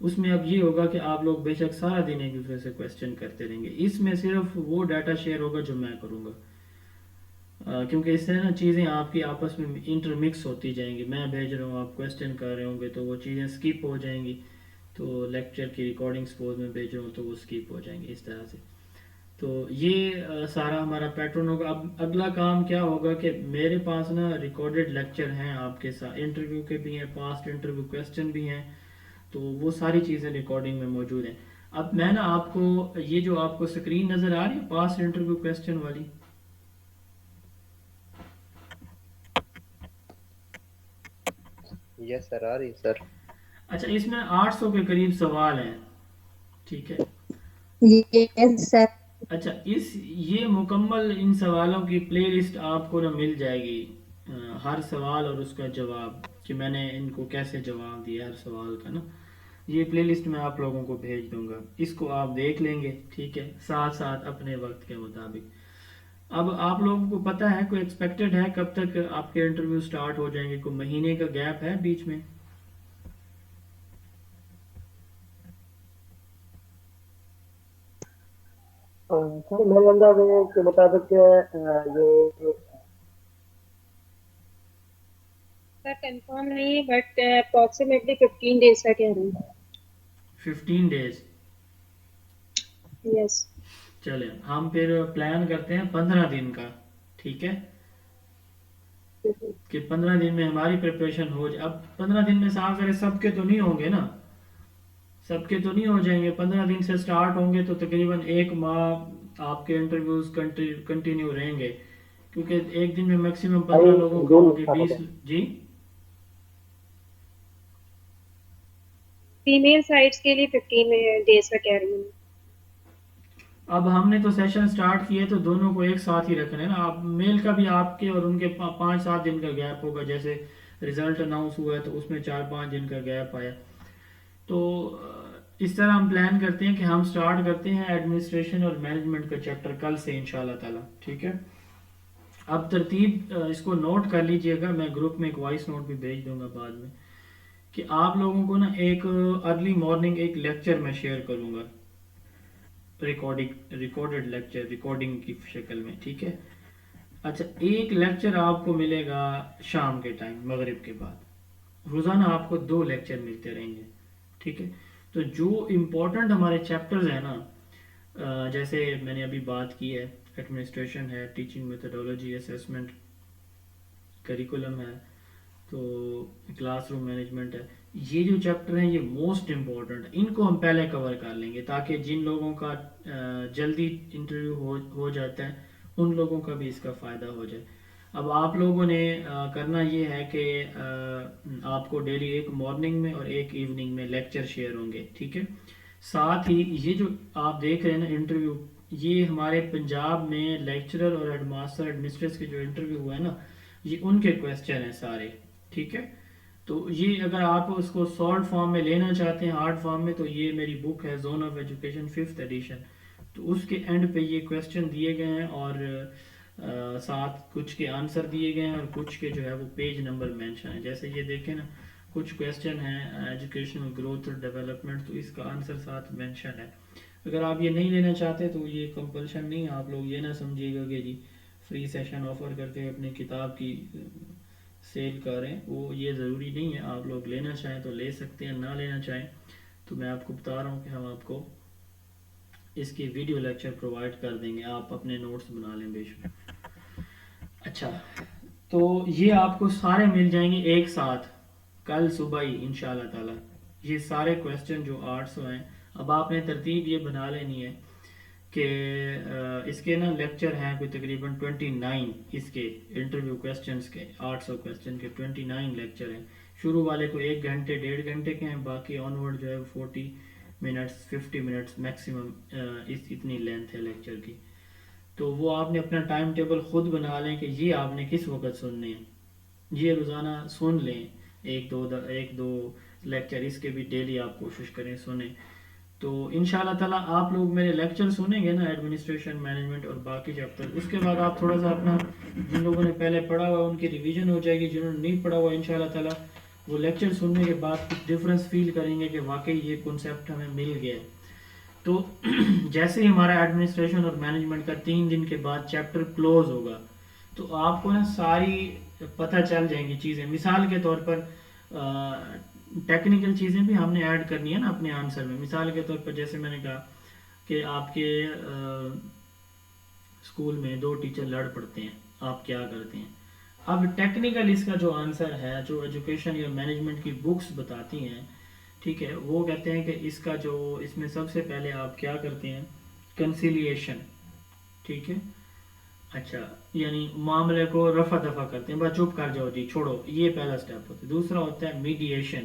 Speaker 1: اس میں اب یہ ہوگا کہ آپ لوگ بے شک سارا دن ایک دوسرے سے کویسچن کرتے رہیں گے. اس میں صرف وہ ڈاٹا شیئر ہوگا جو میں کروں گا، کیونکہ اس سے نا چیزیں آپ کی آپس میں انٹرمکس ہوتی جائیں گی. میں بھیج رہا ہوں، آپ کویسچن کر رہے ہوں گے تو وہ چیزیں سکپ ہو جائیں گی. تو لیکچر کی ریکارڈنگ سپوز میں بھیج رہا ہوں تو وہ سکپ ہو جائیں گے اس طرح سے. تو یہ سارا ہمارا پیٹرن ہوگا. اب اگلا کام کیا ہوگا کہ میرے پاس نا ریکارڈڈ لیکچر ہیں آپ کے ساتھ، انٹرویو کے بھی ہیں، پاسٹ انٹرویو کویسچن بھی ہیں، تو وہ ساری چیزیں ریکارڈنگ میں موجود ہیں. اب میں نا آپ کو یہ جو آپ کو سکرین نظر آ رہی ہے پاسٹ انٹرویو کویسچن والی،
Speaker 2: یس سر، آ رہی سر.
Speaker 1: اچھا اس میں 800 کے قریب سوال ہیں. ٹھیک ہے،
Speaker 3: یس سر.
Speaker 1: اچھا یہ مکمل ان سوالوں کی پلے لسٹ آپ کو نا مل جائے گی، ہر سوال اور اس کا جواب کہ میں نے ان کو کیسے جواب دیا ہر سوال کا نا. یہ پلے لسٹ میں آپ لوگوں کو بھیج دوں گا، اس کو آپ دیکھ لیں گے. ٹھیک ہے، ساتھ ساتھ اپنے وقت کے مطابق. اب آپ لوگوں کو پتہ ہے کوئی ایکسپیکٹڈ ہے کب تک آپ کے انٹرویو سٹارٹ ہو جائیں گے؟ کوئی مہینے کا گیپ ہے بیچ میں؟
Speaker 4: سر میرے اندازے کے مطابق یہ
Speaker 3: سر کنفرم نہیں ہے بٹ اپروکسیمیٹلی 15 days کا کہہ رہے ہیں.
Speaker 1: 15 days.
Speaker 3: یس.
Speaker 1: چلیں ہم پھر پلان کرتے ہیں 15 دن کا. ٹھیک ہے کہ 15 دن میں ہماری پریپریشن ہو جائے. اب 15 دن میں صاف کرے سب کے تو نہیں ہوں گے نا، سب کے تو نہیں ہو جائیں گے. 15 دن سے سٹارٹ ہوں گے تو تقریباً 1 ماہ آپ کے انٹرویوز کنٹینیو رہیں گے، کیونکہ ایک دن میں میکسیمم 15 لوگوں کا ہوں گے. 20 جی
Speaker 3: فیمیل سائٹس کے لیے 15 days کا کہہ رہی ہوں.
Speaker 1: اب ہم نے تو سیشن سٹارٹ کیے تو دونوں کو ایک ساتھ ہی رکھنا ہے نا. آپ میل کا بھی آپ کے اور ان کے 5-7 دن کا گیپ ہوگا. جیسے رزلٹ اناؤنس ہوا ہے تو اس میں 4-5 دن کا گیپ آیا. تو اس طرح ہم پلان کرتے ہیں کہ ہم سٹارٹ کرتے ہیں ایڈمنسٹریشن اور مینجمنٹ کا چیپٹر کل سے انشاءاللہ تعالی. ٹھیک ہے، اب ترتیب اس کو نوٹ کر لیجئے گا. میں گروپ میں ایک وائس نوٹ بھی بھیج دوں گا بعد میں کہ آپ لوگوں کو نا ایک ارلی مارننگ ایک لیکچر میں شیئر کروں گا، ریکارڈڈ لیکچر ریکارڈنگ کی شکل میں. ٹھیک ہے، اچھا ایک لیکچر آپ کو ملے گا شام کے ٹائم مغرب کے بعد. روزانہ آپ کو 2 لیکچر ملتے رہیں گے. ٹھیک ہے، تو جو امپورٹنٹ ہمارے چیپٹرز ہیں نا جیسے میں نے ابھی بات کی ہے ایڈمنسٹریشن ہے، ٹیچنگ میتھڈولوجی، اسیسمنٹ، کریکولم ہے، تو کلاس روم مینجمنٹ ہے. یہ جو چیپٹر ہیں یہ موسٹ امپورٹنٹ، ان کو ہم پہلے کور کر لیں گے تاکہ جن لوگوں کا جلدی انٹرویو ہو جاتا ہے ان لوگوں کا بھی اس کا فائدہ ہو جائے. اب آپ لوگوں نے کرنا یہ ہے کہ آپ کو ڈیلی ایک مارننگ میں اور ایک ایوننگ میں لیکچر شیئر ہوں گے، ٹھیک ہے. ساتھ ہی یہ جو آپ دیکھ رہے ہیں نا انٹرویو، یہ ہمارے پنجاب میں لیکچرر اور ہیڈ ماسٹر ایڈمنسٹریٹر کے جو انٹرویو ہوا ہے نا، یہ ان کے کویسچن ہیں سارے، ٹھیک ہے. تو یہ اگر آپ اس کو سالٹ فارم میں لینا چاہتے ہیں، ہارڈ فارم میں، تو یہ میری بک ہے zone of education 5th edition. تو اس کے اینڈ پہ یہ کویسچن دیے گئے ہیں اور ساتھ کچھ کے آنسر دیے گئے ہیں اور کچھ کے جو ہے وہ پیج نمبر مینشن ہے. جیسے یہ دیکھیں نا، کچھ کویسچن ہیں ایجوکیشنل گروتھ اور ڈیولپمنٹ، تو اس کا آنسر ساتھ مینشن ہے. اگر آپ یہ نہیں لینا چاہتے تو یہ کمپلشن نہیں ہے، آپ لوگ یہ نہ سمجھیے گا کہ جی فری سیشن آفر کر کے اپنی کتاب کی سیل کر رہے ہیں، وہ یہ ضروری نہیں ہے. آپ لوگ لینا چاہیں تو لے سکتے ہیں، نہ لینا چاہیں تو میں آپ کو بتا رہا ہوں کہ ہم آپ کو اس کی ویڈیو لیکچر پرووائڈ کر دیں گے، آپ اپنے نوٹس بنا لیں بے شک. اچھا، تو یہ آپ کو سارے مل جائیں گے ایک ساتھ کل صبح ہی انشاءاللہ تعالی. یہ سارے کویسچن جو 800 ہیں، اب آپ نے ترتیب یہ بنا لینی ہے کہ اس کے نا لیکچر ہیں کوئی تقریباً 29، اس کے انٹرویو کویسچنس کے 800 کویسچن کے 29 لیکچر ہیں. شروع والے کو 1 گھنٹے 1.5 گھنٹے کے ہیں، باقی آن ورڈ جو ہے 40 منٹس 50 منٹس میکسیمم اتنی لینتھ ہے لیکچر کی. تو وہ آپ نے اپنا ٹائم ٹیبل خود بنا لیں کہ یہ آپ نے کس وقت سننے ہیں. یہ روزانہ سن لیں ایک دو لیکچر، اس کے بھی ڈیلی آپ کوشش کریں سنیں. تو انشاءاللہ تعالیٰ آپ لوگ میرے لیکچر سنیں گے نا، ایڈمنسٹریشن مینجمنٹ اور باقی چیپٹر، اس کے بعد آپ تھوڑا سا اپنا جن لوگوں نے پہلے پڑھا ہوا ان کی ریویژن ہو جائے گی، جنہوں نے نہیں پڑھا ہوا انشاءاللہ تعالیٰ وہ لیکچر سننے کے بعد کچھ ڈفرینس فیل کریں گے کہ واقعی یہ کنسیپٹ ہمیں مل گیا ہے. تو جیسے ہی ہمارا ایڈمنسٹریشن اور مینجمنٹ کا 3 دن کے بعد چیپٹر کلوز ہوگا تو آپ کو نا ساری پتہ چل جائیں گی چیزیں. مثال کے طور پر ٹیکنیکل چیزیں بھی ہم نے ایڈ کرنی ہے نا اپنے آنسر میں. مثال کے طور پر جیسے میں نے کہا کہ آپ کے اسکول میں 2 ٹیچر لڑ پڑتے ہیں، آپ کیا کرتے ہیں. اب ٹیکنیکل اس کا جو آنسر ہے، جو ایجوکیشن یا مینجمنٹ کی بکس بتاتی ہیں، ٹھیک ہے، وہ کہتے ہیں کہ اس کا جو اس میں سب سے پہلے آپ کیا کرتے ہیں، کنسیلیشن، ٹھیک ہے. اچھا، یعنی معاملے کو رفع دفع کرتے ہیں، بس چپ کر جاؤ جی چھوڑو، یہ پہلا سٹیپ ہوتا ہے. دوسرا ہوتا ہے میڈیشن،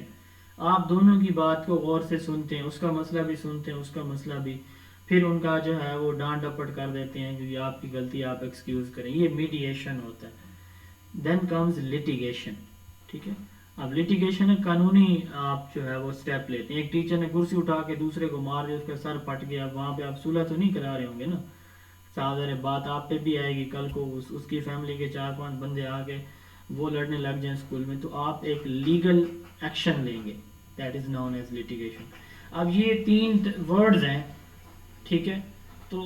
Speaker 1: آپ دونوں کی بات کو غور سے سنتے ہیں، اس کا مسئلہ بھی سنتے ہیں، اس کا مسئلہ بھی، پھر ان کا جو ہے وہ ڈانٹ ڈپٹ کر دیتے ہیں کہ یہ آپ کی غلطی، آپ ایکسکیوز کریں. یہ میڈیشن ہوتا ہے. دین کمز لیٹیگیشن، ٹھیک ہے. اب لیٹیگیشن قانونی آپ جو ہے وہ سٹیپ لیتے ہیں. ایک ٹیچر نے کرسی اٹھا کے دوسرے کو مار دیا، اس کا سر پھٹ گیا، وہاں پہ آپ صلح تو نہیں کرا رہے ہوں گے نا، صاحب بات آپ پہ بھی آئے گی. کل کو اس کی فیملی کے 4-5 بندے آ کے وہ لڑنے لگ جائیں اسکول میں، تو آپ ایک لیگل ایکشن لیں گے، that is known as litigation. اب یہ 3 ورڈز ہیں، ٹھیک ہے. تو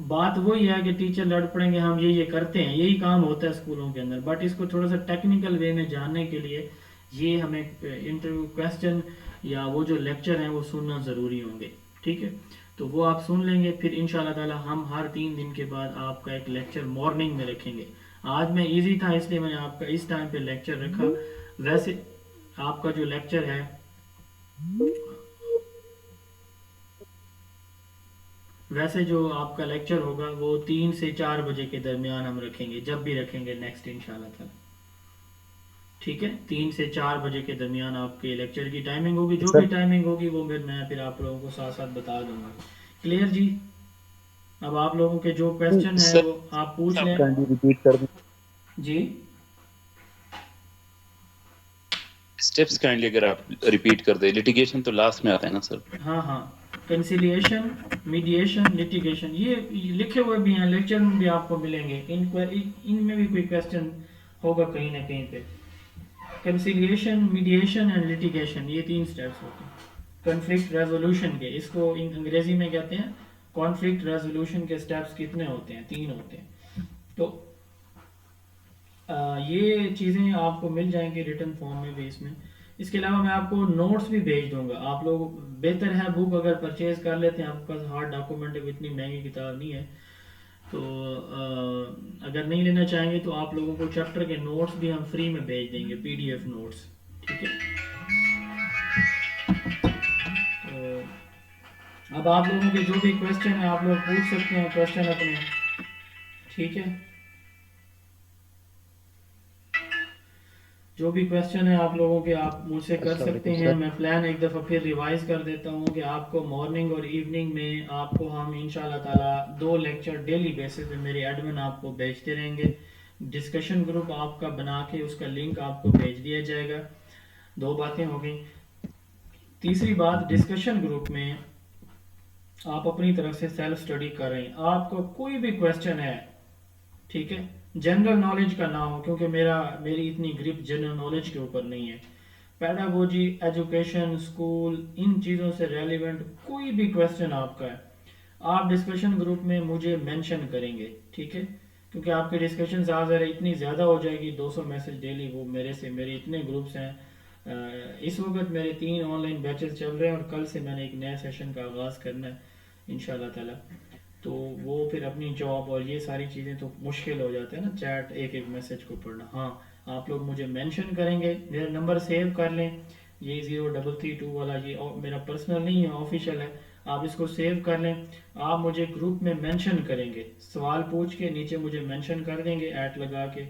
Speaker 1: بات وہی ہے کہ ٹیچر لڑ پڑیں گے، ہم یہ کرتے ہیں، یہی کام ہوتا ہے اسکولوں کے اندر. بٹ اس کو تھوڑا سا ٹیکنیکل وے میں جاننے کے لیے یہ ہمیں انٹرویو کویسچن یا وہ جو لیکچر ہیں وہ سننا ضروری ہوں گے، ٹھیک ہے. تو وہ آپ سن لیں گے. پھر انشاءاللہ تعالی ہم ہر 3 دن کے بعد آپ کا ایک لیکچر مارننگ میں رکھیں گے. آج میں ایزی تھا اس لیے میں نے آپ کا اس ٹائم پہ لیکچر رکھا. ویسے آپ کا جو لیکچر ہے، ویسے جو آپ کا لیکچر ہوگا وہ 3 سے 4 بجے کے درمیان ہم رکھیں گے، جب بھی رکھیں گے نیکسٹ انشاءاللہ تعالی، ٹھیک ہے. 3 سے 4 بجے کے درمیان آپ کے لیکچر کی ٹائمنگ ہوگی. جو بھی ٹائمنگ ہوگی وہ میں پھر آپ لوگوں کو ساتھ ساتھ بتا دوں گا. کلیئر جی؟ اب آپ لوگوں کے جو کویسچن ہیں وہ آپ پوچھ لیں.
Speaker 4: ریپیٹ کر دیں
Speaker 1: جی
Speaker 2: اسٹیپس کائنڈلی اگر آپ ریپیٹ کر دیں. لیٹیگیشن تو لاسٹ میں آتا ہے نا سر؟
Speaker 1: ہاں، کنسیلیشن، میڈیشن، لیٹیگیشن، یہ لکھے ہوئے بھی ہیں، لیکچر میں بھی آپ کو ملیں گے. ان میں بھی کوئی کویسچن ہوگا کہیں نہ کہیں پہ. کنسیلیشن، میڈیشن اینڈ لیٹیگیشن، یہ 3 سٹیپس ہوتے ہیں کنفلکٹ ریزولوشن کے. اس کو انگریزی میں کہتے ہیں کانفلکٹ ریزولوشن کے سٹیپس کتنے ہوتے ہیں؟ 3 ہوتے ہیں. تو یہ چیزیں آپ کو مل جائیں گی ریٹن فارم میں بھی. اس کے علاوہ میں آپ کو نوٹس بھی بھیج دوں گا. آپ لوگ بہتر ہے بک اگر پرچیز کر لیتے ہیں، آپ کے پاس ہارڈ ڈاکومنٹ ہے، اتنی مہنگی کتاب نہیں ہے، تو اگر نہیں لینا چاہیں گے تو آپ لوگوں کو چیپٹر کے نوٹس بھی ہم فری میں بھیج دیں گے، PDF نوٹس، ٹھیک ہے؟ تو اب آپ لوگوں کے جو بھی کویسچن ہیں آپ لوگ پوچھ سکتے ہیں کویسچن اپنے، ٹھیک ہے؟ جو بھی کویسچن ہے آپ لوگوں کے آپ مجھ سے کر
Speaker 5: السلام
Speaker 1: سکتے
Speaker 5: علیکم
Speaker 1: ہیں.
Speaker 5: سر.
Speaker 1: میں پلان ایک دفعہ پھر ریوائز کر دیتا ہوں کہ آپ کو مارننگ اور ایوننگ میں آپ کو ہم انشاءاللہ تعالیٰ 2 لیکچر ڈیلی بیسس پہ میری ایڈمن آپ کو بھیجتے رہیں گے. ڈسکشن گروپ آپ کا بنا کے اس کا لنک آپ کو بھیج دیا جائے گا. 2 باتیں ہو گئیں. تیسری بات، ڈسکشن گروپ میں آپ اپنی طرف سے سیلف اسٹڈی کر رہے ہیں. آپ کو کوئی بھی کویسچن ہے، ٹھیک ہے، جنرل نالج کا نہ ہو، کیونکہ میری اتنی گرپ جنرل نالج کے اوپر نہیں ہے. پیڈاگوجی، ایجوکیشن، اسکول، ان چیزوں سے ریلیونٹ کوئی بھی کویسچن آپ کا ہے، آپ ڈسکشن گروپ میں مجھے مینشن کریں گے، ٹھیک ہے؟ کیونکہ آپ کی ڈسکشن اتنی زیادہ ہو جائے گی، 200 میسج ڈیلی، وہ میرے اتنے گروپس ہیں. اس وقت میرے 3 آن لائن بیچز چل رہے ہیں اور کل سے میں نے ایک نیا سیشن کا آغاز کرنا ہے انشاءاللہ تعالی. تو وہ پھر اپنی جاب اور یہ ساری چیزیں تو مشکل ہو جاتے ہیں نا، چیٹ ایک میسج کو پڑھنا. ہاں، آپ لوگ مجھے مینشن کریں گے، میرا نمبر سیو کر لیں، یہ 0332 والا، یہ میرا پرسنل نہیں ہے، آفیشیل ہے. آپ اس کو سیو کر لیں. آپ مجھے گروپ میں مینشن کریں گے، سوال پوچھ کے نیچے مجھے مینشن کر دیں گے ایٹ لگا کے،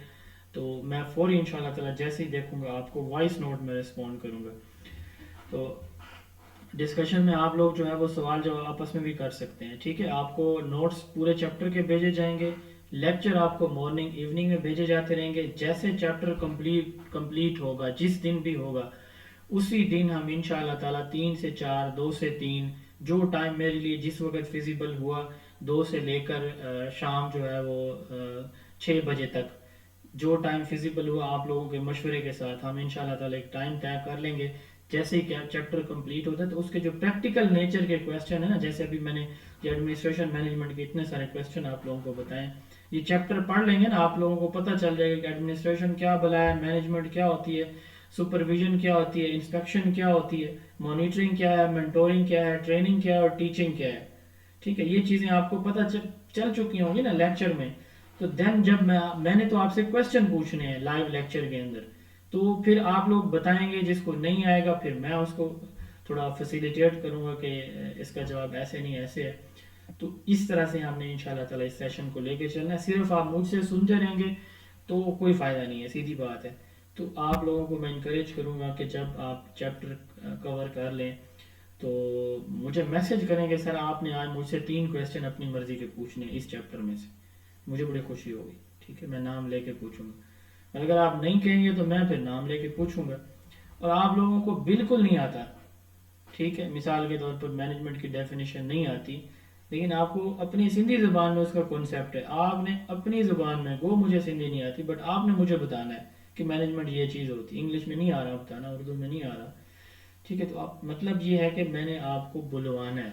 Speaker 1: تو میں فوری انشاءاللہ تعالی جیسے ہی دیکھوں گا آپ کو وائس نوٹ میں رسپونڈ کروں گا. تو ڈسکشن میں آپ لوگ جو ہے وہ سوال جواب آپس میں بھی کر سکتے ہیں، ٹھیک ہے؟ آپ کو نوٹس پورے چیپٹر کے بھیجے جائیں گے. لیکچر آپ کو مارننگ ایوننگ میں بھیجے جاتے رہیں گے. جیسے چیپٹر کمپلیٹ ہوگا، جس دن بھی ہوگا، اسی دن ہم انشاءاللہ تعالیٰ 3 سے 4، 2 سے 3، جو ٹائم میرے لیے جس وقت فیزیبل ہوا، 2 سے لے کر شام جو ہے وہ 6 بجے تک، جو ٹائم فیزیبل ہوا آپ لوگوں کے مشورے کے ساتھ ہم انشاءاللہ تعالیٰ ایک ٹائم طے کر لیں گے. جیسے ہی چیپٹر کمپلیٹ ہوتا ہے تو اس کے جو پریکٹیکل نیچر کے کویسچن ہیں نا، جیسے ابھی میں نے یہ ایڈمنسٹریشن مینجمنٹ کے اتنے سارے کویسچن آپ لوگوں کو بتائیں، یہ چیپٹر پڑھ لیں گے نا آپ لوگوں کو پتہ چل جائے گا کہ ایڈمنسٹریشن کیا بلا ہے، مینجمنٹ کیا ہوتی ہے، سپرویژن کیا ہوتی ہے، انسپیکشن کیا ہوتی ہے، مانیٹرنگ کیا ہے، مینٹورنگ کیا ہے، ٹریننگ کیا ہے اور ٹیچنگ کیا ہے. ٹھیک ہے، یہ چیزیں آپ کو پتہ چل چکی ہوں گی نا لیکچر میں. تو دین جب میں نے تو آپ سے کویسچن پوچھنے ہیں لائیو لیکچر کے اندر، تو پھر آپ لوگ بتائیں گے، جس کو نہیں آئے گا پھر میں اس کو تھوڑا فیسیلیٹیٹ کروں گا کہ اس کا جواب ایسے نہیں ایسے ہے. تو اس طرح سے ہم نے انشاءاللہ تعالی اس سیشن کو لے کے چلنا ہے. صرف آپ مجھ سے سنتے رہیں گے تو کوئی فائدہ نہیں ہے، سیدھی بات ہے. تو آپ لوگوں کو میں انکریج کروں گا کہ جب آپ چیپٹر کور کر لیں تو مجھے میسج کریں گے، سر آپ نے آج مجھ سے 3 کویسچن اپنی مرضی کے پوچھنے ہیں اس چیپٹر میں سے، مجھے بڑی خوشی ہوگی. ٹھیک ہے، میں نام لے کے پوچھوں گا. اگر آپ نہیں کہیں گے تو میں پھر نام لے کے پوچھوں گا. اور آپ لوگوں کو بالکل نہیں آتا، ٹھیک ہے، مثال کے طور پر مینجمنٹ کی ڈیفینیشن نہیں آتی، لیکن آپ کو اپنی سندھی زبان میں اس کا کنسیپٹ ہے، آپ نے اپنی زبان میں، وہ مجھے سندھی نہیں آتی بٹ آپ نے مجھے بتانا ہے کہ مینجمنٹ یہ چیز ہوتی ہے. انگلش میں نہیں آ رہا بتانا، اردو میں نہیں آ رہا، ٹھیک ہے؟ تو آپ مطلب یہ ہے کہ میں نے آپ کو بلوانا ہے،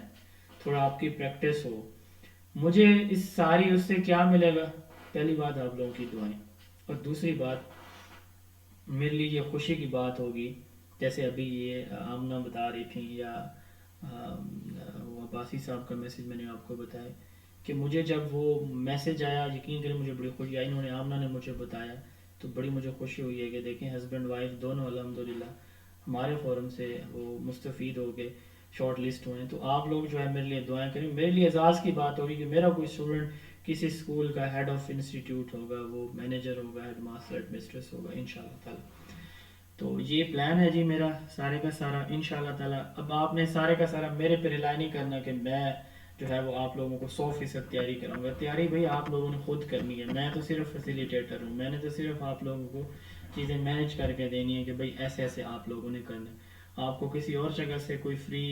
Speaker 1: تھوڑا آپ کی پریکٹس ہو. مجھے اس سے کیا ملے گا؟ پہلی بات آپ لوگوں کی دعائیں، اور دوسری بات میرے لیے یہ خوشی کی بات ہوگی، جیسے ابھی یہ آمنہ بتا رہی تھیں یا وہ عباسی صاحب کا میسج میں نے آپ کو بتایا کہ مجھے جب وہ میسج آیا، یقین کریں مجھے بڑی خوشی آئی، انہوں نے آمنہ نے مجھے بتایا تو بڑی مجھے خوشی ہوئی ہے کہ دیکھیں ہسبینڈ وائف دونوں الحمدللہ ہمارے فورم سے وہ مستفید ہو گئے، شارٹ لسٹ ہوئے. تو آپ لوگ جو ہے میرے لیے دعائیں کریں. میرے لیے اعزاز کی بات ہوگی کہ میرا کوئی اسٹوڈنٹ کسی اسکول کا ہیڈ آف انسٹیٹیوٹ ہوگا، وہ مینیجر ہوگا، ہیڈ ماسٹر، ہیڈ مسٹریس ہوگا انشاءاللہ تعالی. تو یہ پلان ہے جی میرا سارے کا سارا انشاءاللہ تعالی. اب آپ نے سارے کا سارا میرے پہ ریلائی نہیں کرنا کہ میں جو ہے وہ آپ لوگوں کو 100% تیاری کراؤں گا. تیاری بھائی آپ لوگوں نے خود کرنی ہے، میں تو صرف فیسیلیٹیٹر ہوں. میں نے تو صرف آپ لوگوں کو چیزیں مینیج کر کے دینی ہے کہ بھائی ایسے ایسے آپ لوگوں نے کرنا ہے. آپ کو کسی اور جگہ سے کوئی فری،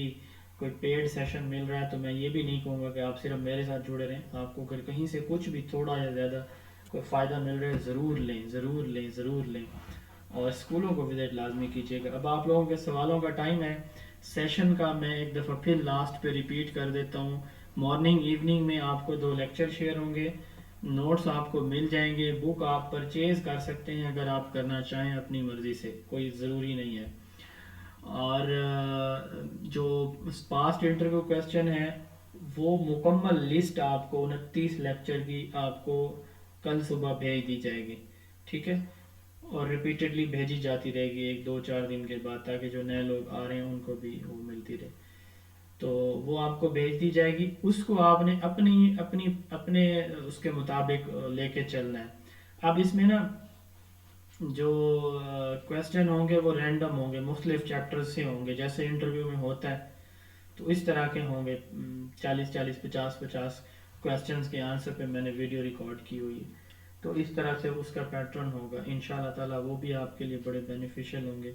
Speaker 1: کوئی پیڈ سیشن مل رہا ہے تو میں یہ بھی نہیں کہوں گا کہ آپ صرف میرے ساتھ جڑے رہیں. آپ کو اگر کہیں سے کچھ بھی تھوڑا یا زیادہ کوئی فائدہ مل رہا ہے ضرور لیں، ضرور لیں، ضرور لیں. اور اسکولوں کو وزٹ لازمی کیجیے گا. اب آپ لوگوں کے سوالوں کا ٹائم ہے. سیشن کا میں ایک دفعہ پھر لاسٹ پہ ریپیٹ کر دیتا ہوں. مارننگ ایوننگ میں آپ کو 2 لیکچر شیئر ہوں گے، نوٹس آپ کو مل جائیں گے، بک آپ پرچیز کر سکتے ہیں اگر آپ کرنا چاہیں اپنی مرضی سے، کوئی ضروری نہیں ہے. اور جو پاسٹ انٹرویو کویسچن ہے وہ مکمل لسٹ آپ کو 29 لیکچر کی آپ کو کل صبح بھیج دی جائے گی، ٹھیک ہے، اور ریپیٹڈلی بھیجی جاتی رہے گی 1 2 4 دن کے بعد، تاکہ جو نئے لوگ آ رہے ہیں ان کو بھی وہ ملتی رہے. تو وہ آپ کو بھیج دی جائے گی، اس کو آپ نے اپنے اس کے مطابق لے کے چلنا ہے. اب اس میں نا جو کویسچن ہوں گے وہ رینڈم ہوں گے، مختلف چیپٹر سے ہوں گے، جیسے انٹرویو میں ہوتا ہے تو اس طرح کے ہوں گے. 40 50 کویسچنس کے آنسر پہ میں نے ویڈیو ریکارڈ کی ہوئی ہے. تو اس طرح سے اس کا پیٹرن ہوگا انشاءاللہ تعالیٰ، وہ بھی آپ کے لیے بڑے بینیفیشل ہوں گے.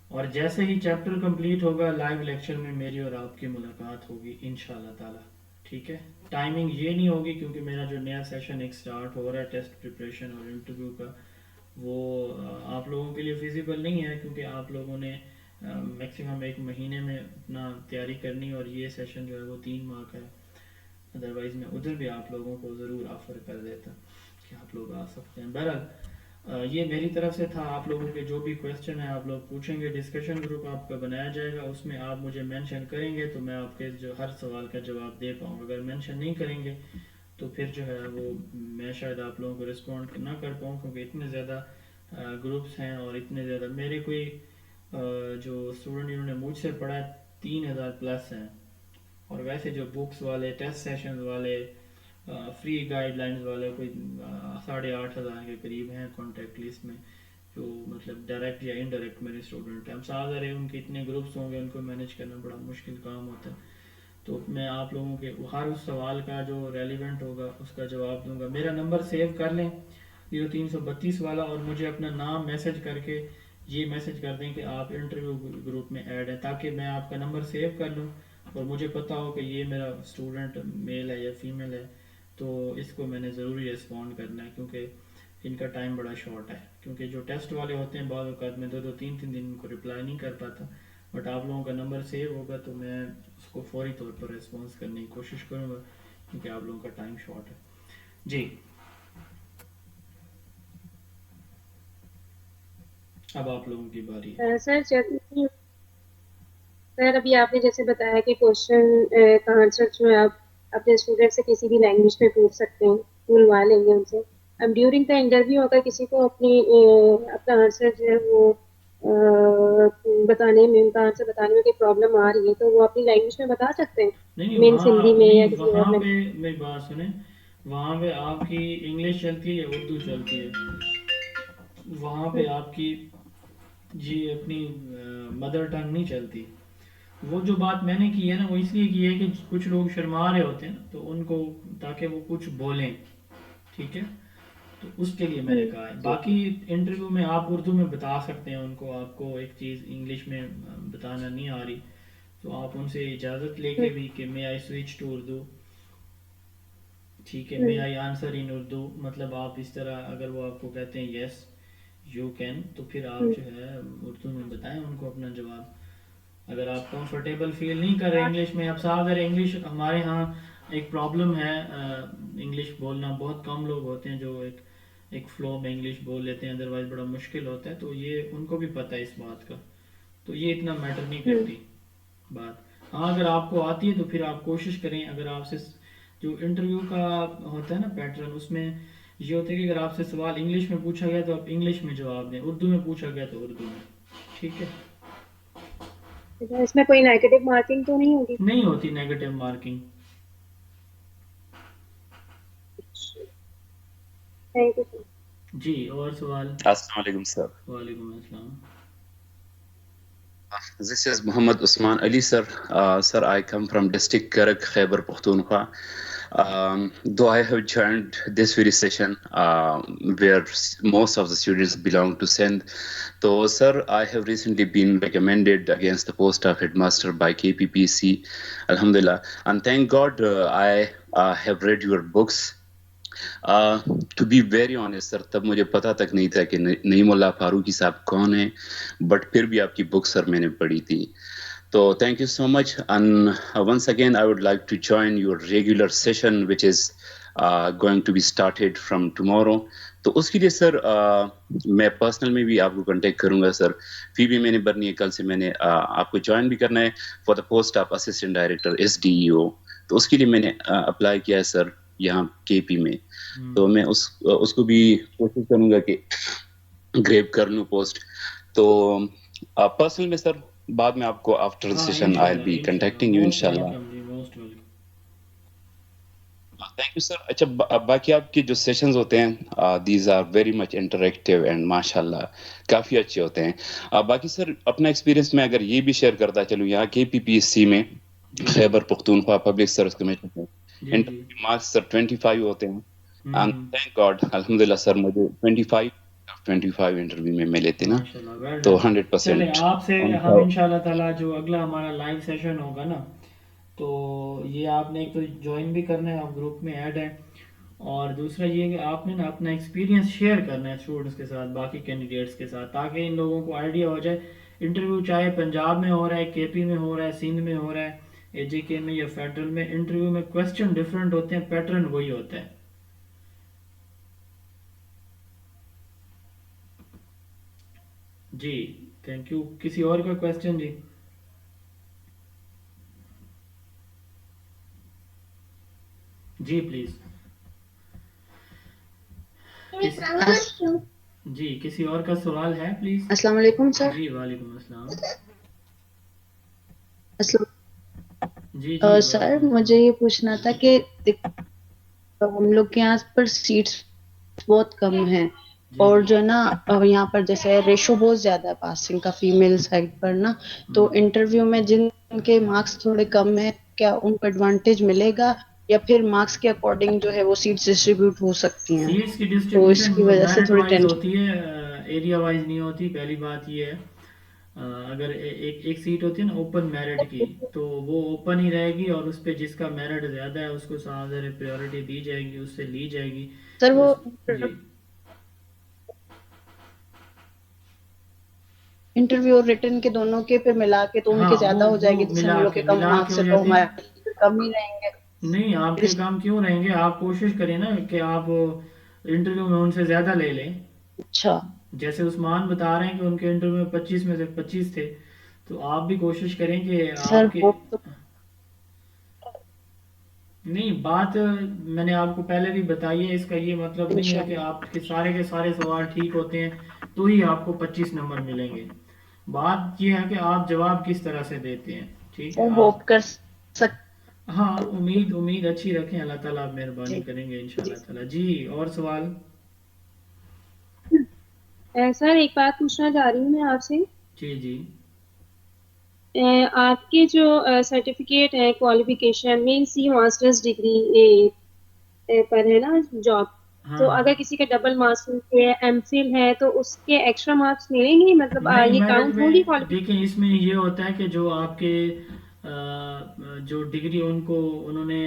Speaker 1: اور جیسے ہی چیپٹر کمپلیٹ ہوگا لائیو لیکچر میں میری اور آپ کی ملاقات ہوگی انشاءاللہ تعالیٰ، ٹھیک ہے. ٹائمنگ یہ نہیں ہوگی کیونکہ میرا جو نیا سیشن ایک سٹارٹ ہو رہا ہے ٹیسٹ پریپریشن اور انٹرویو کا، وہ آپ لوگوں کے لیے فیزیبل نہیں ہے، کیونکہ آپ لوگوں نے میکسیمم 1 مہینے میں اپنا تیاری کرنی، اور یہ سیشن جو ہے وہ 3 ماہ کا ہے. ادروائز میں ادھر بھی آپ لوگوں کو ضرور آفر کر دیتا کہ آپ لوگ آ سکتے ہیں. بہرحال یہ میری طرف سے تھا. آپ لوگوں کے جو بھی کویسچن ہیں آپ لوگ پوچھیں گے، ڈسکشن گروپ آپ کا بنایا جائے گا، اس میں آپ مجھے مینشن کریں گے تو میں آپ کے جو ہر سوال کا جواب دے پاؤں. اگر مینشن نہیں کریں گے تو پھر جو ہے وہ میں شاید آپ لوگوں کو رسپونڈ نہ کر پاؤں، کیونکہ اتنے زیادہ گروپس ہیں اور اتنے زیادہ میرے کوئی جو اسٹوڈنٹ انہوں نے مجھ سے پڑھا 3000 پلس ہیں. اور ویسے جو بکس والے، ٹیسٹ سیشنز والے، فری گائیڈ لائنز والے کوئی 8500 کے قریب ہیں کانٹیکٹ لسٹ میں، جو مطلب ڈائریکٹ یا انڈائریکٹ میرے اسٹوڈنٹ ہیں. اب ظاہر ہے ان کے اتنے گروپس ہوں گے، ان کو مینیج کرنا بڑا مشکل کام ہوتا ہے. تو میں آپ لوگوں کے ہر اس سوال کا جو ریلیونٹ ہوگا اس کا جواب دوں گا. میرا نمبر سیو کر لیں 0332 والا، اور مجھے اپنا نام میسج کر کے یہ میسج کر دیں کہ آپ انٹرویو گروپ میں ایڈ ہیں، تاکہ میں آپ کا نمبر سیو کر لوں اور مجھے پتہ ہو کہ یہ میرا اسٹوڈنٹ میل ہے یا فیمیل ہے، تو اس کو میں نے ضروری رسپونڈ کرنا ہے، کیونکہ ان کا ٹائم بڑا شارٹ ہے. کیونکہ جو ٹیسٹ والے ہوتے ہیں بعض اوقات میں 2 2 3 3 دن ان کو رپلائی نہیں کر پاتا. بٹ آپ لوگوں کا نمبر سیو ہوگا تو میں اس کو فوری طور پر ریسپانس کرنے کی کوشش کروں گا، کیونکہ آپ لوگوں کا ٹائم شارٹ ہے. جی اب آپ لوگوں کی باری ہے.
Speaker 3: سر ابھی آپ نے جیسے بتایا کہ کوشچن کا آنسر جو ہے آپ اپنے اسٹوڈنٹ سے کسی بھی لینگویج میں پوچھ سکتے ہیں، بلوا لیں گے ان سے. اب ڈیورنگ دا انٹرویو اگر کسی کو اپنا آنسر جو ہے وہ بتانے میں، ان کا آنسر بتانے میں کوئی پرابلم آ رہی ہے تو وہ اپنی لینگویج میں بتا سکتے ہیں،
Speaker 1: نہیں
Speaker 3: مینس ہندی میں یا کسی اور
Speaker 1: وہاں
Speaker 3: میں.
Speaker 1: پہ میری بات سنیں، وہاں پہ آپ کی انگلش چلتی ہے یا اردو چلتی ہے؟ وہاں پہ آپ کی جی اپنی مدر ٹنگ نہیں چلتی. وہ جو بات میں نے کی ہے نا وہ اس لیے کی ہے کہ کچھ لوگ شرما رہے ہوتے ہیں نا، تو ان کو تاکہ وہ کچھ بولیں، ٹھیک ہے، تو اس کے لیے میں نے کہا ہے. باقی انٹرویو میں آپ اردو میں بتا سکتے ہیں ان کو، آپ کو ایک چیز انگلش میں بتانا نہیں آ رہی تو آپ ان سے اجازت لے کے بھی کہ may I switch to Urdu, ٹھیک ہے، may I answer in Urdu, مطلب آپ اس طرح اگر وہ آپ کو کہتے ہیں یس یو کین، تو پھر آپ جو ہے اردو میں بتائیں ان کو اپنا جواب. اگر آپ کمفرٹیبل فیل نہیں کر رہے انگلش میں، اب صاحب اگر انگلش ہمارے ہاں ایک پرابلم ہے، انگلش بولنا بہت کم لوگ ہوتے ہیں جو ایک فلو میں انگلش بول لیتے ہیں، ادروائز بڑا مشکل ہوتا ہے. تو یہ ان کو بھی پتہ ہے اس بات کا، تو یہ اتنا میٹر نہیں کرتی بات. ہاں اگر آپ کو آتی ہے تو پھر آپ کوشش کریں. اگر آپ سے جو انٹرویو کا ہوتا ہے نا پیٹرن، اس میں یہ ہوتا ہے کہ اگر آپ سے سوال انگلش میں پوچھا گیا تو آپ انگلش میں جواب دیں، اردو میں پوچھا گیا تو اردو میں، ٹھیک ہے.
Speaker 3: اس میں کوئی نیگیٹو مارکنگ تو نہیں ہوگی؟
Speaker 1: نہیں ہوتی negative marking.
Speaker 3: Thank you sir.
Speaker 1: جی اور سوال؟
Speaker 2: السلام علیکم سر.
Speaker 1: وعلیکم السلام.
Speaker 2: This is Muhammad Usman Ali, sir. Sir, I come from district Karak, Khyber Pakhtunkhwa. Though I have joined this very session where most of the students belong to Sindh. So, sir, I have recently been recommended against the post of headmaster by KPPC. Alhamdulillah. And thank God I have read your books. To be very honest sir, تب مجھے پتا تک نہیں تھا کہ نعیم اللہ فاروقی صاحب کون ہیں، بٹ پھر بھی آپ کی بک سر میں نے پڑھی تھی. تو thank you so much. And once again I would like to join your regular session which is going to be started from tomorrow. تو اس کے لیے سر میں پرسنل میں بھی آپ کو کانٹیکٹ کروں گا سر. فی بھی میں نے بھرنی ہے، کل سے میں نے آپ کو جوائن بھی کرنا ہے for the post of assistant director SDEO. تو اس کے لیے میں نے اپلائی کیا ہے سر یہاں کے پی میں. تو میں اس کو بھی کوشش کروں گا کہ گریب کر لوں پوسٹ. تو پرسنل میں سر بعد میں آپ کو after session I will be contacting you انشاءاللہ. Thank you sir. اچھا باقی آپ کے جو سیشنز ہوتے ہیں these are very much interactive and ماشاء اللہ کافی اچھے ہوتے ہیں. باقی سر اپنا ایکسپیرینس میں اگر یہ بھی شیئر کرتا چلوں یہاں کے پی پی ایس سی میں Khyber Pakhtunkhwa public service commission میں انٹرویو مارکس سر 25 ہوتے ہیں. اینڈ تھینک گاڈ الحمدللہ سر مجھے 25 انٹرویو میں ملے تھے نا. تو 100%
Speaker 1: چلیں آپ سے ہم انشاءاللہ تعالیٰ جو اگلا ہمارا لائیو سیشن ہوگا نا تو یہ آپ نے ایک تو جوائن بھی کرنا ہے, آپ گروپ میں ایڈ ہیں, اور دوسرا یہ کہ آپ نے نا اپنا ایکسپیرینس شیئر کرنا ہے اسٹوڈنٹس کے ساتھ, باقی کینڈیڈیٹس کے ساتھ, تاکہ ان لوگوں کو آئیڈیا ہو جائے. انٹرویو چاہے پنجاب میں ہو رہا ہے, کے پی میں ہو رہا ہے, سندھ میں ہو رہا ہے, اے جے کے میں یا فیڈرل میں, انٹرویو میں کویسچن ڈفرینٹ ہوتے ہیں, پیٹرن وہی ہوتا ہے. جی تھینک یو. کسی اور کا کویسچن؟ G G please. جی کسی اور کا سوال ہے پلیز؟
Speaker 5: السلام علیکم سر.
Speaker 1: جی وعلیکم السلام. جی
Speaker 5: سر مجھے یہ پوچھنا تھا کہ ہم لوگ کے یہاں پر سیٹس بہت کم ہیں, اور جو ہے نا یہاں پر جیسے ریشو بہت زیادہ ہے پاسنگ کا فیمیل سائڈ پر نا, تو انٹرویو میں جن کے مارکس تھوڑے کم ہیں کیا ان کو ایڈوانٹیج ملے گا, یا پھر مارکس کے اکارڈنگ جو ہے وہ سیٹس ڈسٹریبیوٹ ہو سکتی ہیں؟
Speaker 1: سیٹس کی
Speaker 5: تو اس
Speaker 1: ڈسٹریبیوشن
Speaker 5: کی وجہ سے
Speaker 1: میرٹ
Speaker 5: تھوڑی
Speaker 1: وائز
Speaker 5: ٹینشن.
Speaker 1: ہوتی ہے, ایریا وائز نہیں ہوتی. پہلی بات یہ ہے اگر ایک سیٹ ہوتی ہے نا اوپن میرٹ کی, تو وہ اوپن ہی رہے گی, اور اس پہ جس کا میرٹ زیادہ ہے اس کو زیادہ پریورٹی دی جائے گی, اس سے لی جائے گی.
Speaker 5: سر وہ
Speaker 1: جی
Speaker 5: انٹرویو اور ریٹن کے دونوں کے پہ ملا کے تو ان کے
Speaker 1: ہاں
Speaker 5: زیادہ ہو جائے
Speaker 1: وہ
Speaker 5: گی, جیسے ہم لوگ کے کم
Speaker 1: ملا کے
Speaker 5: مارکس
Speaker 1: ہو
Speaker 5: ہے تو
Speaker 1: جاتے ہیں.
Speaker 5: ہمارے کم ہی رہیں گے.
Speaker 1: نہیں آپ کے کام کیوں رہیں گے, آپ کوشش کریں نا کہ آپ انٹرویو میں ان سے زیادہ لے لیں.
Speaker 5: اچھا
Speaker 1: جیسے عثمان بتا رہے ہیں کہ ان کے انٹرویو میں 25 میں سے 25 تھے, تو آپ بھی کوشش کریں کہ
Speaker 5: سر
Speaker 1: آپ کے
Speaker 5: وہ تو
Speaker 1: نہیں, بات میں نے آپ کو پہلے بھی بتائی ہے. اس کا یہ مطلب نہیں ہے کہ آپ کے سارے سوال ٹھیک ہوتے ہیں تو ہی آپ کو 25 نمبر ملیں گے. بات یہ ہے کہ آپ جواب کس طرح سے دیتے ہیں. ٹھیک ہے
Speaker 5: سر
Speaker 1: آپ
Speaker 5: ہوپ کر سکتے.
Speaker 1: ہاں امید اچھی رکھیں, اللہ تعالیٰ آپ مہربانی کریں گے انشاءاللہ تعالیٰ. جی اور سوال؟
Speaker 3: سر ایک بات پوچھنا چاہ رہی ہوں میں آپ سے.
Speaker 1: جی جی
Speaker 3: آپ کے جو سرٹیفکیٹ ہے کوالیفیکیشن میں سی ماسٹرز ڈگری پر ہے نا جاب, تو اگر کسی کا ڈبل ماسٹر ہے, ایم فل ہے, تو اس کے ایکسٹرا مارکس ملیں گے, مطلب
Speaker 1: نہیں,
Speaker 3: یہ
Speaker 1: میرٹ
Speaker 3: کاؤنٹ
Speaker 1: میں
Speaker 3: ہوگی کوالیفیکیشن؟
Speaker 1: دیکھیں اس میں یہ ہوتا ہے کہ جو آپ کے جو ڈگری انہوں نے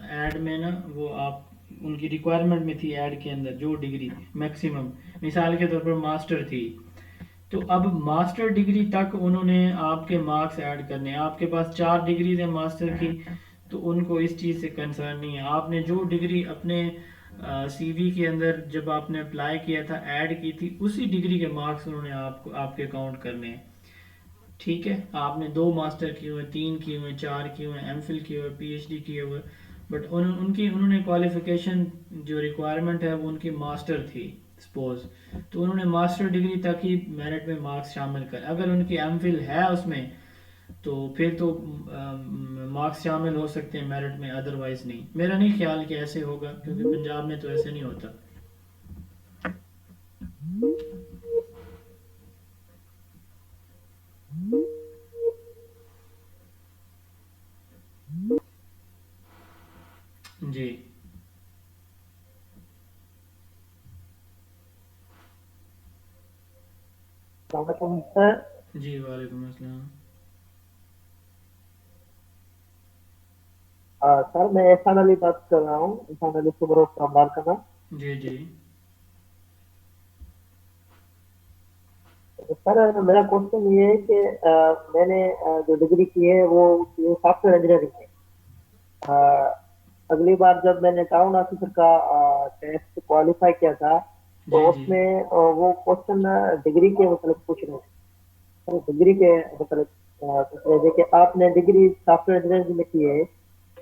Speaker 1: ایڈ میں نا, وہ آپ ان کی ریکوائرمنٹ میں تھی ایڈ کے اندر جو ڈگری میکسیمم, مثال کے طور پر ماسٹر تھی, تو اب ماسٹر ڈگری تک انہوں نے آپ کے مارکس ایڈ کرنے ہیں. آپ کے پاس 4 ڈگریز ہیں ماسٹر کی, تو ان کو اس چیز سے کنسرن نہیں ہے. آپ نے جو ڈگری اپنے سی وی کے اندر جب آپ نے اپلائی کیا تھا ایڈ کی تھی, اسی ڈگری کے مارکس انہوں نے آپ کے اکاؤنٹ کرنے ہیں. ٹھیک ہے, آپ نے 2 ماسٹر کیے ہوئے, 3 کیے ہوئے, 4 کیے ہوئے, ایم فل کیے ہوئے, پی ایچ ڈی کیے ہوئے, بٹ انہوں نے کوالیفیکیشن جو ریکوائرمنٹ ہے وہ ان کی ماسٹر تھی سپوز, تو انہوں نے ماسٹر ڈگری تک ہی میرٹ میں مارکس شامل کر. اگر ان کی ایم فل ہے اس میں تو پھر تو مارکس شامل ہو سکتے ہیں میرٹ میں, ادروائز نہیں. میرا نہیں خیال کہ ایسے ہوگا, کیونکہ پنجاب میں تو ایسے نہیں ہوتا. جی
Speaker 4: السلام علیکم سر.
Speaker 1: جی وعلیکم السلام.
Speaker 4: سر میں احسان علی بات کر رہا ہوں, احسان علی صبح کامبار کا نام.
Speaker 1: جی جی
Speaker 4: سر میرا کوشچن یہ ہے کہ میں نے جو ڈگری کی ہے وہ سافٹ ویئر انجینئرنگ ہے. اگلی بار جب میں نے ٹاؤن آفیسر کا ٹیسٹ کوالیفائی کیا تھا تو
Speaker 1: جی
Speaker 4: اس
Speaker 1: جی
Speaker 4: میں وہ کوشچن ڈگری کے متعلق پوچھ رہے تھے. ڈگری کے متعلق کہ آپ نے ڈگری سافٹ ویئر انجینئرنگ میں کی ہے,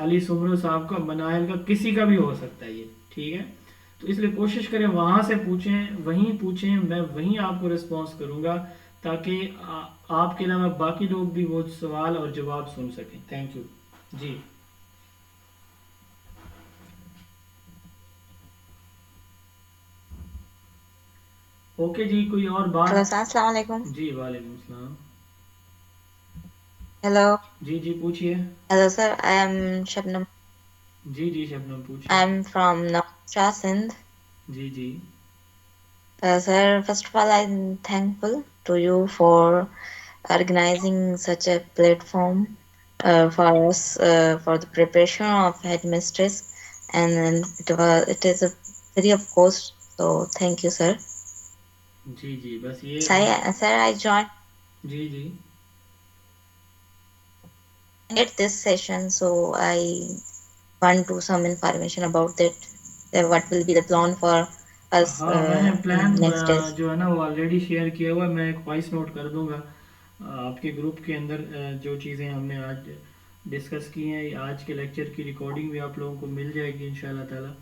Speaker 1: علی سمرو صاحب کا، مناہل کا، کسی کا بھی ہو سکتا ہے یہ، ٹھیک ہے. تو اس لیے کوشش کریں وہاں سے پوچھیں، وہیں پوچھیں، میں وہیں آپ کو رسپانس کروں گا تاکہ آپ کے علاوہ باقی لوگ بھی وہ سوال اور جواب سن سکیں. Thank you. جی اوکے جی، کوئی اور
Speaker 6: ہیلو
Speaker 1: بات؟
Speaker 6: سر، السلام علیکم.
Speaker 1: جی وعلیکم السلام.
Speaker 6: ہیلو
Speaker 1: جی جی پوچھیے.
Speaker 6: ہیلو سر، آئی ایم شبنم.
Speaker 1: جی جی شبنم پوچھیے.
Speaker 6: I am from Naushahro Sindh.
Speaker 1: جی جی
Speaker 6: Sir, first of all, I'm thankful to you for organizing such a platform for us for the preparation of headmistress, and it is a free of cost. So thank you, sir.
Speaker 1: جی جی بس یہ
Speaker 6: Sir, I joined
Speaker 1: G G
Speaker 6: this session, so I want to some information about that. What will be the plan for us
Speaker 1: ہاں میں نے plan
Speaker 6: in next days?
Speaker 1: جو ہے نا وہ already share کیا ہوا ہے. میں ایک وائس نوٹ کر دوں گا آپ کے گروپ کے اندر. جو چیزیں ہم نے آج ڈسکس کی ہیں، آج کے لیکچر کی ریکارڈنگ بھی آپ لوگوں کو مل جائے گی انشاءاللہ تعالی.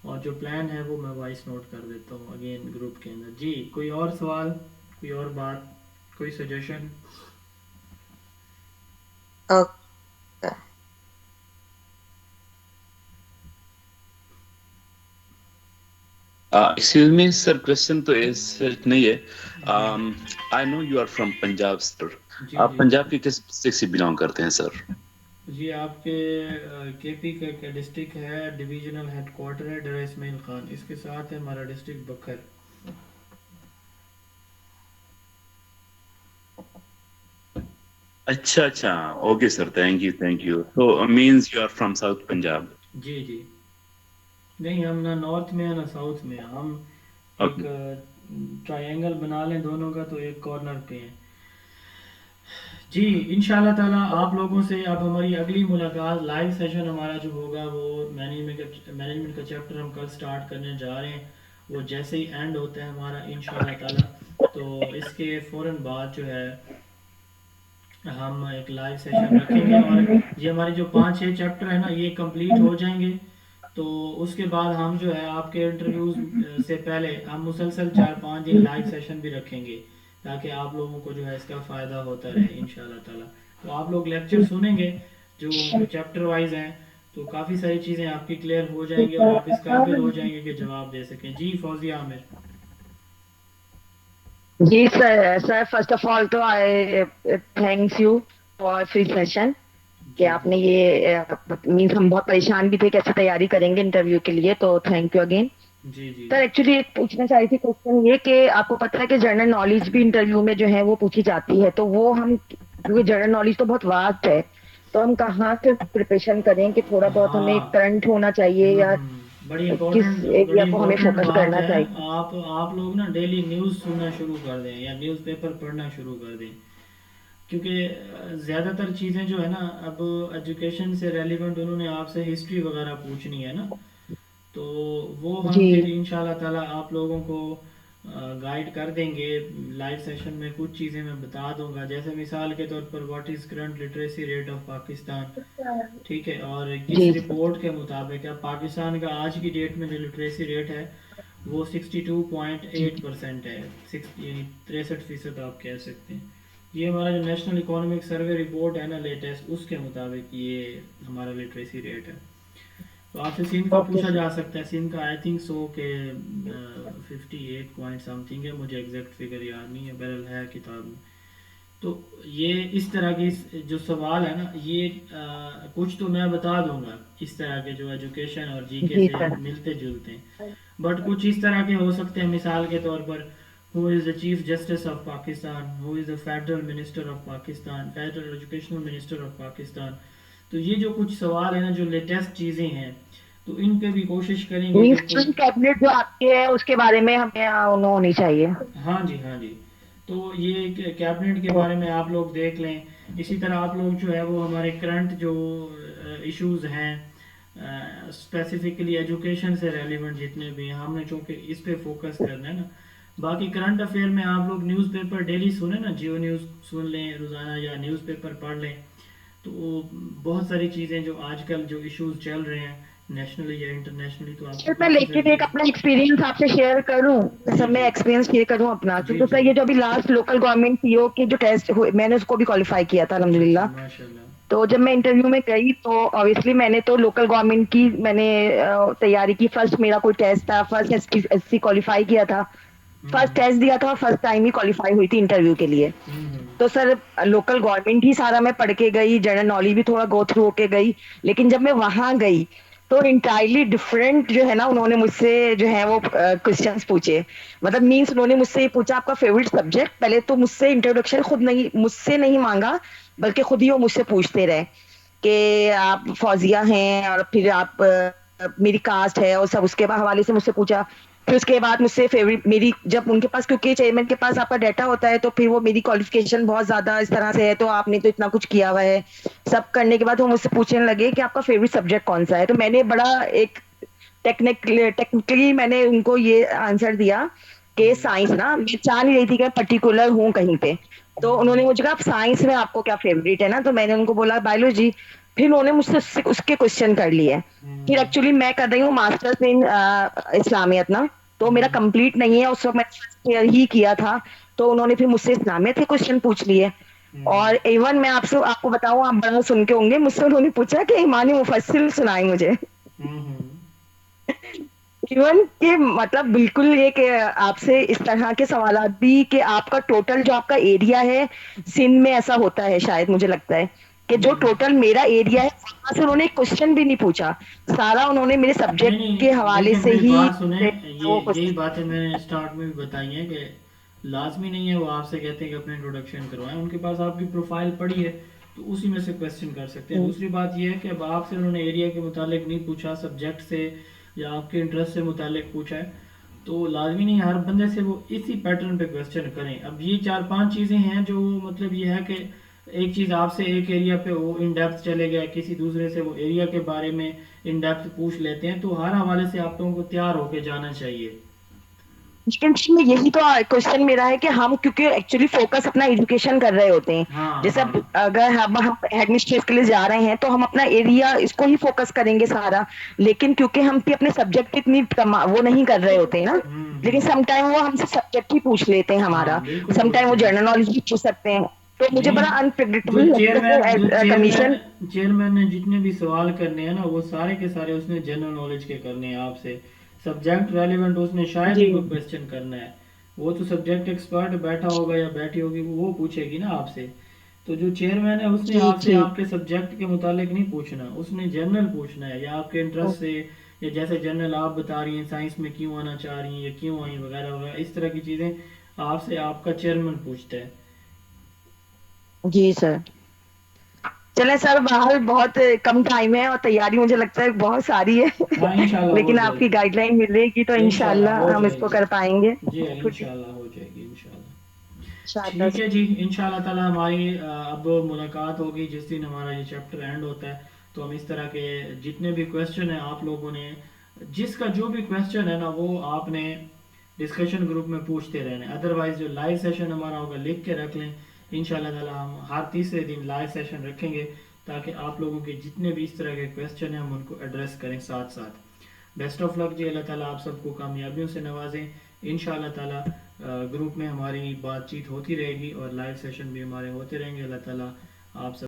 Speaker 1: اور جو پلان ہے وہ میں وائس نوٹ کر دیتا ہوں اگین گروپ کے اندر. جی کوئی اور سوال، کوئی اور بات، کوئی suggestion?
Speaker 6: Okay.
Speaker 2: Excuse me, sir. Question تو اس نہیں ہے. I know you are from Punjab, sir.
Speaker 1: جی
Speaker 2: آپ
Speaker 1: جی
Speaker 2: پنجاب کی کس ڈسٹرکٹ سے بلانگ کرتے ہیں سر؟
Speaker 1: جی آپ کے کے پی کا ڈسٹرکٹ ہے، ڈویژنل ہیڈ کوارٹر ہے ڈیرہ اسماعیل خان، اس کے ساتھ ہے ہمارا ڈسٹرکٹ بکر.
Speaker 2: اچھا اچھا، اوکے سر، تھینک یو. تو means you are from south Punjab.
Speaker 1: جی جی نہیں، ہم نہ نارتھ میں ہیں نہ ساؤتھ میں ہیں. ہم ایک ٹرائنگل بنا لیں دونوں کا تو ایک کارنر پہ ہیں. جی انشاءاللہ تعالیٰ آپ لوگوں سے اب ہماری اگلی ملاقات، لائیو سیشن ہمارا جو ہوگا وہ مینجمنٹ کا چیپٹر ہم کل سٹارٹ کرنے جا رہے ہیں. وہ جیسے ہی اینڈ ہوتا ہے ہمارا انشاءاللہ تعالیٰ تو اس کے فوراً بعد جو ہے ہم ایک لائیو سیشن رکھیں گے. اور یہ ہماری جو 5-6 چیپٹر ہیں نا یہ کمپلیٹ ہو جائیں گے تو اس کے بعد ہم جو ہے آپ کے انٹرویوز سے پہلے ہم مسلسل 4-5 دن لائیو سیشن بھی رکھیں گے تاکہ آپ لوگوں کو جو ہے اس کا فائدہ ہوتا رہے انشاءاللہ تعالیٰ. تو آپ لوگ لیکچر سنیں گے جو چیپٹر وائز ہیں تو کافی ساری چیزیں آپ کی کلیئر ہو جائیں گی اور آپ اس قابل ہو جائیں گے کہ جواب دے سکیں. جی فوزیہ عامر.
Speaker 7: جی سر فرسٹ آف آل تو I thanks you for free session کہ
Speaker 1: جی
Speaker 7: آپ نے یہ مینس ہم بہت پریشان بھی تھے کیسے تیاری کریں گے انٹرویو کے لیے، تو تھینک یو اگین.
Speaker 1: جی جی
Speaker 7: سر ایکچولی ایک پوچھنا چاہ رہی تھی کوشچن یہ کہ آپ کو پتہ ہے کہ جنرل نالج بھی انٹرویو میں جو ہے وہ پوچھی جاتی ہے، تو وہ ہم کیونکہ جنرل نالج تو بہت واسٹ ہے تو ہم کہاں سے پریپریشن کریں کہ تھوڑا بہت ہمیں
Speaker 1: ہاں
Speaker 7: کرنٹ ہونا چاہیے یا
Speaker 1: بڑی
Speaker 7: کس ایریا کو ہمیں
Speaker 1: امپورٹنٹ
Speaker 7: فوکس
Speaker 1: بات
Speaker 7: کرنا
Speaker 1: ہے.
Speaker 7: چاہیے؟
Speaker 1: آپ لوگ نا ڈیلی نیوز سننا شروع کر دیں یا نیوز پیپر پڑھنا شروع کر دیں کیونکہ زیادہ تر چیزیں جو ہے نا اب ایجوکیشن سے ریلیونٹ انہوں نے آپ سے ہسٹری وغیرہ پوچھنی ہے نا تو وہ ہم
Speaker 7: جی
Speaker 1: پھر انشاءاللہ تعالیٰ آپ لوگوں کو گائیڈ کر دیں گے. لائیو سیشن میں کچھ چیزیں میں بتا دوں گا، جیسے مثال کے طور پر what is current literacy rate of Pakistan, ٹھیک ہے، اور کس
Speaker 7: جی
Speaker 1: رپورٹ کے مطابق اب پاکستان کا آج کی ڈیٹ میں جو لٹریسی ریٹ ہے وہ 62.8% ہے، یعنی 63% آپ کہہ سکتے ہیں. یہ ہمارا جو نیشنل اکانومک سروے رپورٹ ہے نا لیٹسٹ، اس کے مطابق یہ ہمارا لٹریسی ریٹ ہے. تو آپ سے سندھ کا
Speaker 7: اوکے
Speaker 1: پوچھا
Speaker 7: سر.
Speaker 1: جا سکتا ہے. سندھ کا آئی تھنک سو کہ 58 پوائنٹ سم تھنگ ہے، مجھے ایگزیکٹ فگر یاد نہیں ہے، بہرحال ہے کتاب میں. تو یہ اس طرح کی جو سوال ہے نا یہ کچھ تو میں بتا دوں گا اس طرح کے جو ایجوکیشن اور جی کے
Speaker 7: جی
Speaker 1: سے
Speaker 7: سر.
Speaker 1: ملتے جلتے ہیں، بٹ کچھ اس طرح کے ہو سکتے ہیں مثال کے طور پر who is the chief justice of Pakistan, who is the federal minister of Pakistan, federal educational minister of Pakistan. تو یہ جو کچھ سوال ہیں نا جو لیٹسٹ چیزیں ہیں تو ان پہ بھی کوشش کریں گے کہ
Speaker 7: مینس کیبنٹ جو آپ کی ہے اس کے بارے میں ہمیں ہونی چاہیے.
Speaker 1: ہاں جی ہاں جی. تو یہ کیبنٹ کے بارے میں آپ لوگ دیکھ لیں. اسی طرح آپ لوگ جو ہے وہ ہمارے کرنٹ جو ایشوز ہیں اسپیسیفکلی ایجوکیشن سے ریلیونٹ جتنے بھی ہیں ہم نے چونکہ اس پہ فوکس کرنا ہے نا. باقی کرنٹ افیئر میں آپ لوگ نیوز پیپر ڈیلی سنیں نا، جیو نیوز سن لیں روزانہ یا نیوز پیپر پڑھ لیں تو بہت ساری چیزیں جو آج کل جو ایشوز چل رہے ہیں نیشنلی یا انٹرنیشنلی، تو آپ کو
Speaker 7: میں
Speaker 1: کافی
Speaker 7: لیکن
Speaker 1: ساری
Speaker 7: ایک اپنا ایکسپیرینس آپ سے شیئر کروں،
Speaker 1: جی
Speaker 7: سب میں
Speaker 1: جی
Speaker 7: ایکسپیرینس شیئر کروں اپنا،
Speaker 1: جی
Speaker 7: تو سر
Speaker 1: جی
Speaker 7: یہ جو ابھی لاسٹ لوکل گورنمنٹ سی او کے جو ٹیسٹ ہوئے میں نے اس کو بھی کوالیفائی کیا تھا
Speaker 1: جی
Speaker 7: الحمدللہ.
Speaker 1: جی ماشاء اللہ.
Speaker 7: تو جب میں انٹرویو میں گئی تو obviously میں نے تو لوکل گورنمنٹ کی میں نے تیاری کی. فرسٹ میرا کوئی ٹیسٹ تھا، فرسٹ ایس سی کوالیفائی کیا تھا، فرسٹ ٹیسٹ دیا تھا اور فرسٹ ٹائم ہی کوالیفائی ہوئی تھی انٹرویو کے لیے. تو سر لوکل گورنمنٹ ہی سارا میں پڑھ کے گئی، جنرل نالج بھی تھوڑا گو تھرو ہو کے گئی، لیکن جب میں وہاں گئی تو انٹائرلی ڈفرینٹ جو ہے نا انہوں نے مجھ سے جو ہے وہ کوشچنس پوچھے. مطلب مینس انہوں نے مجھ سے یہ پوچھا آپ کا فیوریٹ سبجیکٹ. پہلے تو مجھ سے انٹروڈکشن خود نہیں مجھ سے نہیں مانگا، بلکہ خود ہی وہ مجھ سے پوچھتے رہے کہ آپ فوزیہ ہیں اور پھر آپ میری کاسٹ ہے اور سب اس کے حوالے سے مجھ سے پوچھا. پھر اس کے بعد مجھ سے فیوریٹ میری جب ان کے پاس کیونکہ چیئرمین کے پاس آپ کا ڈیٹا ہوتا ہے تو پھر وہ میری کوالیفیکیشن بہت زیادہ اس طرح سے ہے تو آپ نے تو اتنا کچھ کیا ہوا ہے سب کرنے کے بعد وہ مجھ سے پوچھنے لگے کہ آپ کا فیوریٹ سبجیکٹ کون سا ہے. تو میں نے بڑا ایک ٹیکنیکلی میں نے ان کو یہ آنسر دیا کہ سائنس نا. میں چاہ نہیں رہی تھی کہ میں پرٹیکولر ہوں کہیں پہ. تو انہوں نے مجھے کہا آپ سائنس میں آپ کو کیا فیوریٹ ہے نا، تو میں نے ان کو بولا بایولوجی. پھر انہوں نے مجھ سے اس کے کوشچن کر لیے. پھر ایکچولی میں کر رہی ہوں ماسٹرز ان اسلامیت نا، تو میرا کمپلیٹ نہیں ہے، اس وقت میں نے فرسٹ ایئر ہی کیا تھا. تو انہوں نے پھر مجھ سے اسلامیت کے کوشچن پوچھ لیے. اور ایون میں آپ کو بتاؤں آپ بڑا سن کے ہوں گے، مجھ سے انہوں نے پوچھا کہ ایمان مفصل سنائیں مجھے. ایون کہ مطلب بالکل یہ کہ آپ سے اس طرح کے سوالات بھی کہ آپ کا ٹوٹل جو آپ کا ایریا ہے سندھ میں ایسا ہوتا ہے شاید مجھے لگتا ہے کہ جو ٹوٹل میرا ایریا ہے وہاں سے انہوں نے ایک کوشچن بھی نہیں پوچھا، سارا انہوں نے میرے
Speaker 1: نہیں
Speaker 7: سبجیکٹ کے
Speaker 1: نہیں
Speaker 7: حوالے
Speaker 1: دیکھیں
Speaker 7: سے
Speaker 1: میری
Speaker 7: ہی
Speaker 1: بات سنیں،
Speaker 7: وہ
Speaker 1: یہی باتیں میں نے اسٹارٹ میں بھی بتائی ہیں کہ لازمی نہیں ہے وہ آپ سے کہتے ہیں کہ اپنے انٹروڈکشن کروائیں. ان کے پاس آپ کی پروفائل پڑی ہے تو اسی میں سے کویسچن کر سکتے ہیں. دوسری بات یہ ہے کہ اب آپ سے انہوں نے ایریا کے متعلق نہیں پوچھا، سبجیکٹ سے یا آپ کے انٹرسٹ سے متعلق پوچھا ہے، تو لازمی نہیں ہر بندے سے وہ اسی پیٹرن پہ کویسچن کریں. اب یہ 4-5 چیزیں ہیں جو مطلب یہ ہے کہ ایک چیز آپ سے ایک ایریا پہ وہ ان ڈیپتھ چلے گئے، کسی دوسرے سے وہ ایریا کے بارے میں ان ڈیپتھ پوچھ لیتے ہیں، تو ہر حوالے سے آپ لوگوں کو تیار ہو کے جانا چاہیے.
Speaker 7: میں یہی تو کوشچن میرا ہے کہ ہم کیونکہ ایکچولی فوکس اپنا ایجوکیشن کر رہے ہوتے ہیں.
Speaker 1: ہاں
Speaker 7: جیسے
Speaker 1: ہاں
Speaker 7: اگر ہم ایڈمنسٹریٹ کے لیے جا رہے ہیں تو ہم اپنا ایریا اس کو ہی فوکس کریں گے سارا، لیکن کیونکہ ہم اپنے سبجیکٹ اتنی وہ نہیں کر رہے ہوتے ہیں نا، لیکن سم ٹائم وہ ہم سے سبجیکٹ ہی پوچھ لیتے ہیں ہمارا،
Speaker 1: ہاں بالکل
Speaker 7: سم ٹائم وہ
Speaker 1: پوچھتے ہیں.
Speaker 7: جنرل نالج بھی پوچھ سکتے ہیں. تو مجھے بڑا
Speaker 1: نہیں
Speaker 7: انپریڈکٹیبل لگتا ہے کمیشن.
Speaker 1: چیئرمین نے جتنے بھی سوال کرنے ہیں نا وہ سارے کے سارے اس نے جنرل نالج کے کرنے ہیں آپ سے. سبجیکٹ ریلیونٹ اس نے شاید ہی کوئی کویسچن کرنا ہے. وہ تو سبجیکٹ ایکسپرٹ بیٹھا ہوگا یا بیٹھی ہوگی وہ پوچھے گی نا آپ سے. تو جو چیئرمین ہے اس نے آپ سے آپ کے سبجیکٹ کے متعلق نہیں پوچھنا، اس نے جنرل پوچھنا ہے یا آپ کے انٹرسٹ سے، یا جیسے جنرل آپ بتا رہی ہیں سائنس میں کیوں آنا چاہ رہی ہیں یا کیوں آئیں وغیرہ وغیرہ، اس طرح کی چیزیں آپ سے آپ کا چیئرمین پوچھتا ہے.
Speaker 7: جی سر. چلیں سر باہر بہت کم ٹائم ہے اور تیاری مجھے لگتا ہے بہت ساری ہے،
Speaker 1: ہاں انشاءاللہ ہو
Speaker 7: لیکن
Speaker 1: جائے
Speaker 7: آپ کی
Speaker 1: گی،
Speaker 7: گائیڈ لائن ملے گی تو
Speaker 1: انشاءاللہ
Speaker 7: انشاءاللہ
Speaker 1: ہو
Speaker 7: ہم اس
Speaker 1: جائے
Speaker 7: کو
Speaker 1: گی.
Speaker 7: کر پائیں گے.
Speaker 1: جی انشاءاللہ ہو جائے گی انشاءاللہ.
Speaker 7: انشاءاللہ
Speaker 1: ٹھیک ہے جی، انشاءاللہ تعالی ہماری اب ملاقات ہوگی جس دن ہمارا یہ چیپٹر اینڈ ہوتا ہے. تو ہم اس طرح کے جتنے بھی کویسچن ہیں آپ لوگوں نے جس کا جو بھی کویسچن ہے نا وہ آپ نے ڈسکشن گروپ میں پوچھتے رہنے. ادروائز جو لائیو سیشن ہمارا ہوگا لکھ کے رکھ لیں. انشاءاللہ تعالی ہم ہر تیسرے دن لائیو سیشن رکھیں گے تاکہ آپ لوگوں کے جتنے بھی اس طرح کے کویسچن ہیں ہم ان کو ایڈریس کریں ساتھ ساتھ. بیسٹ آف لک جی. اللہ تعالیٰ آپ سب کو کامیابیوں سے نوازیں. انشاءاللہ تعالیٰ گروپ میں ہماری بات چیت ہوتی رہے گی اور لائیو سیشن بھی ہمارے ہوتے رہیں گے. اللہ تعالیٰ آپ سب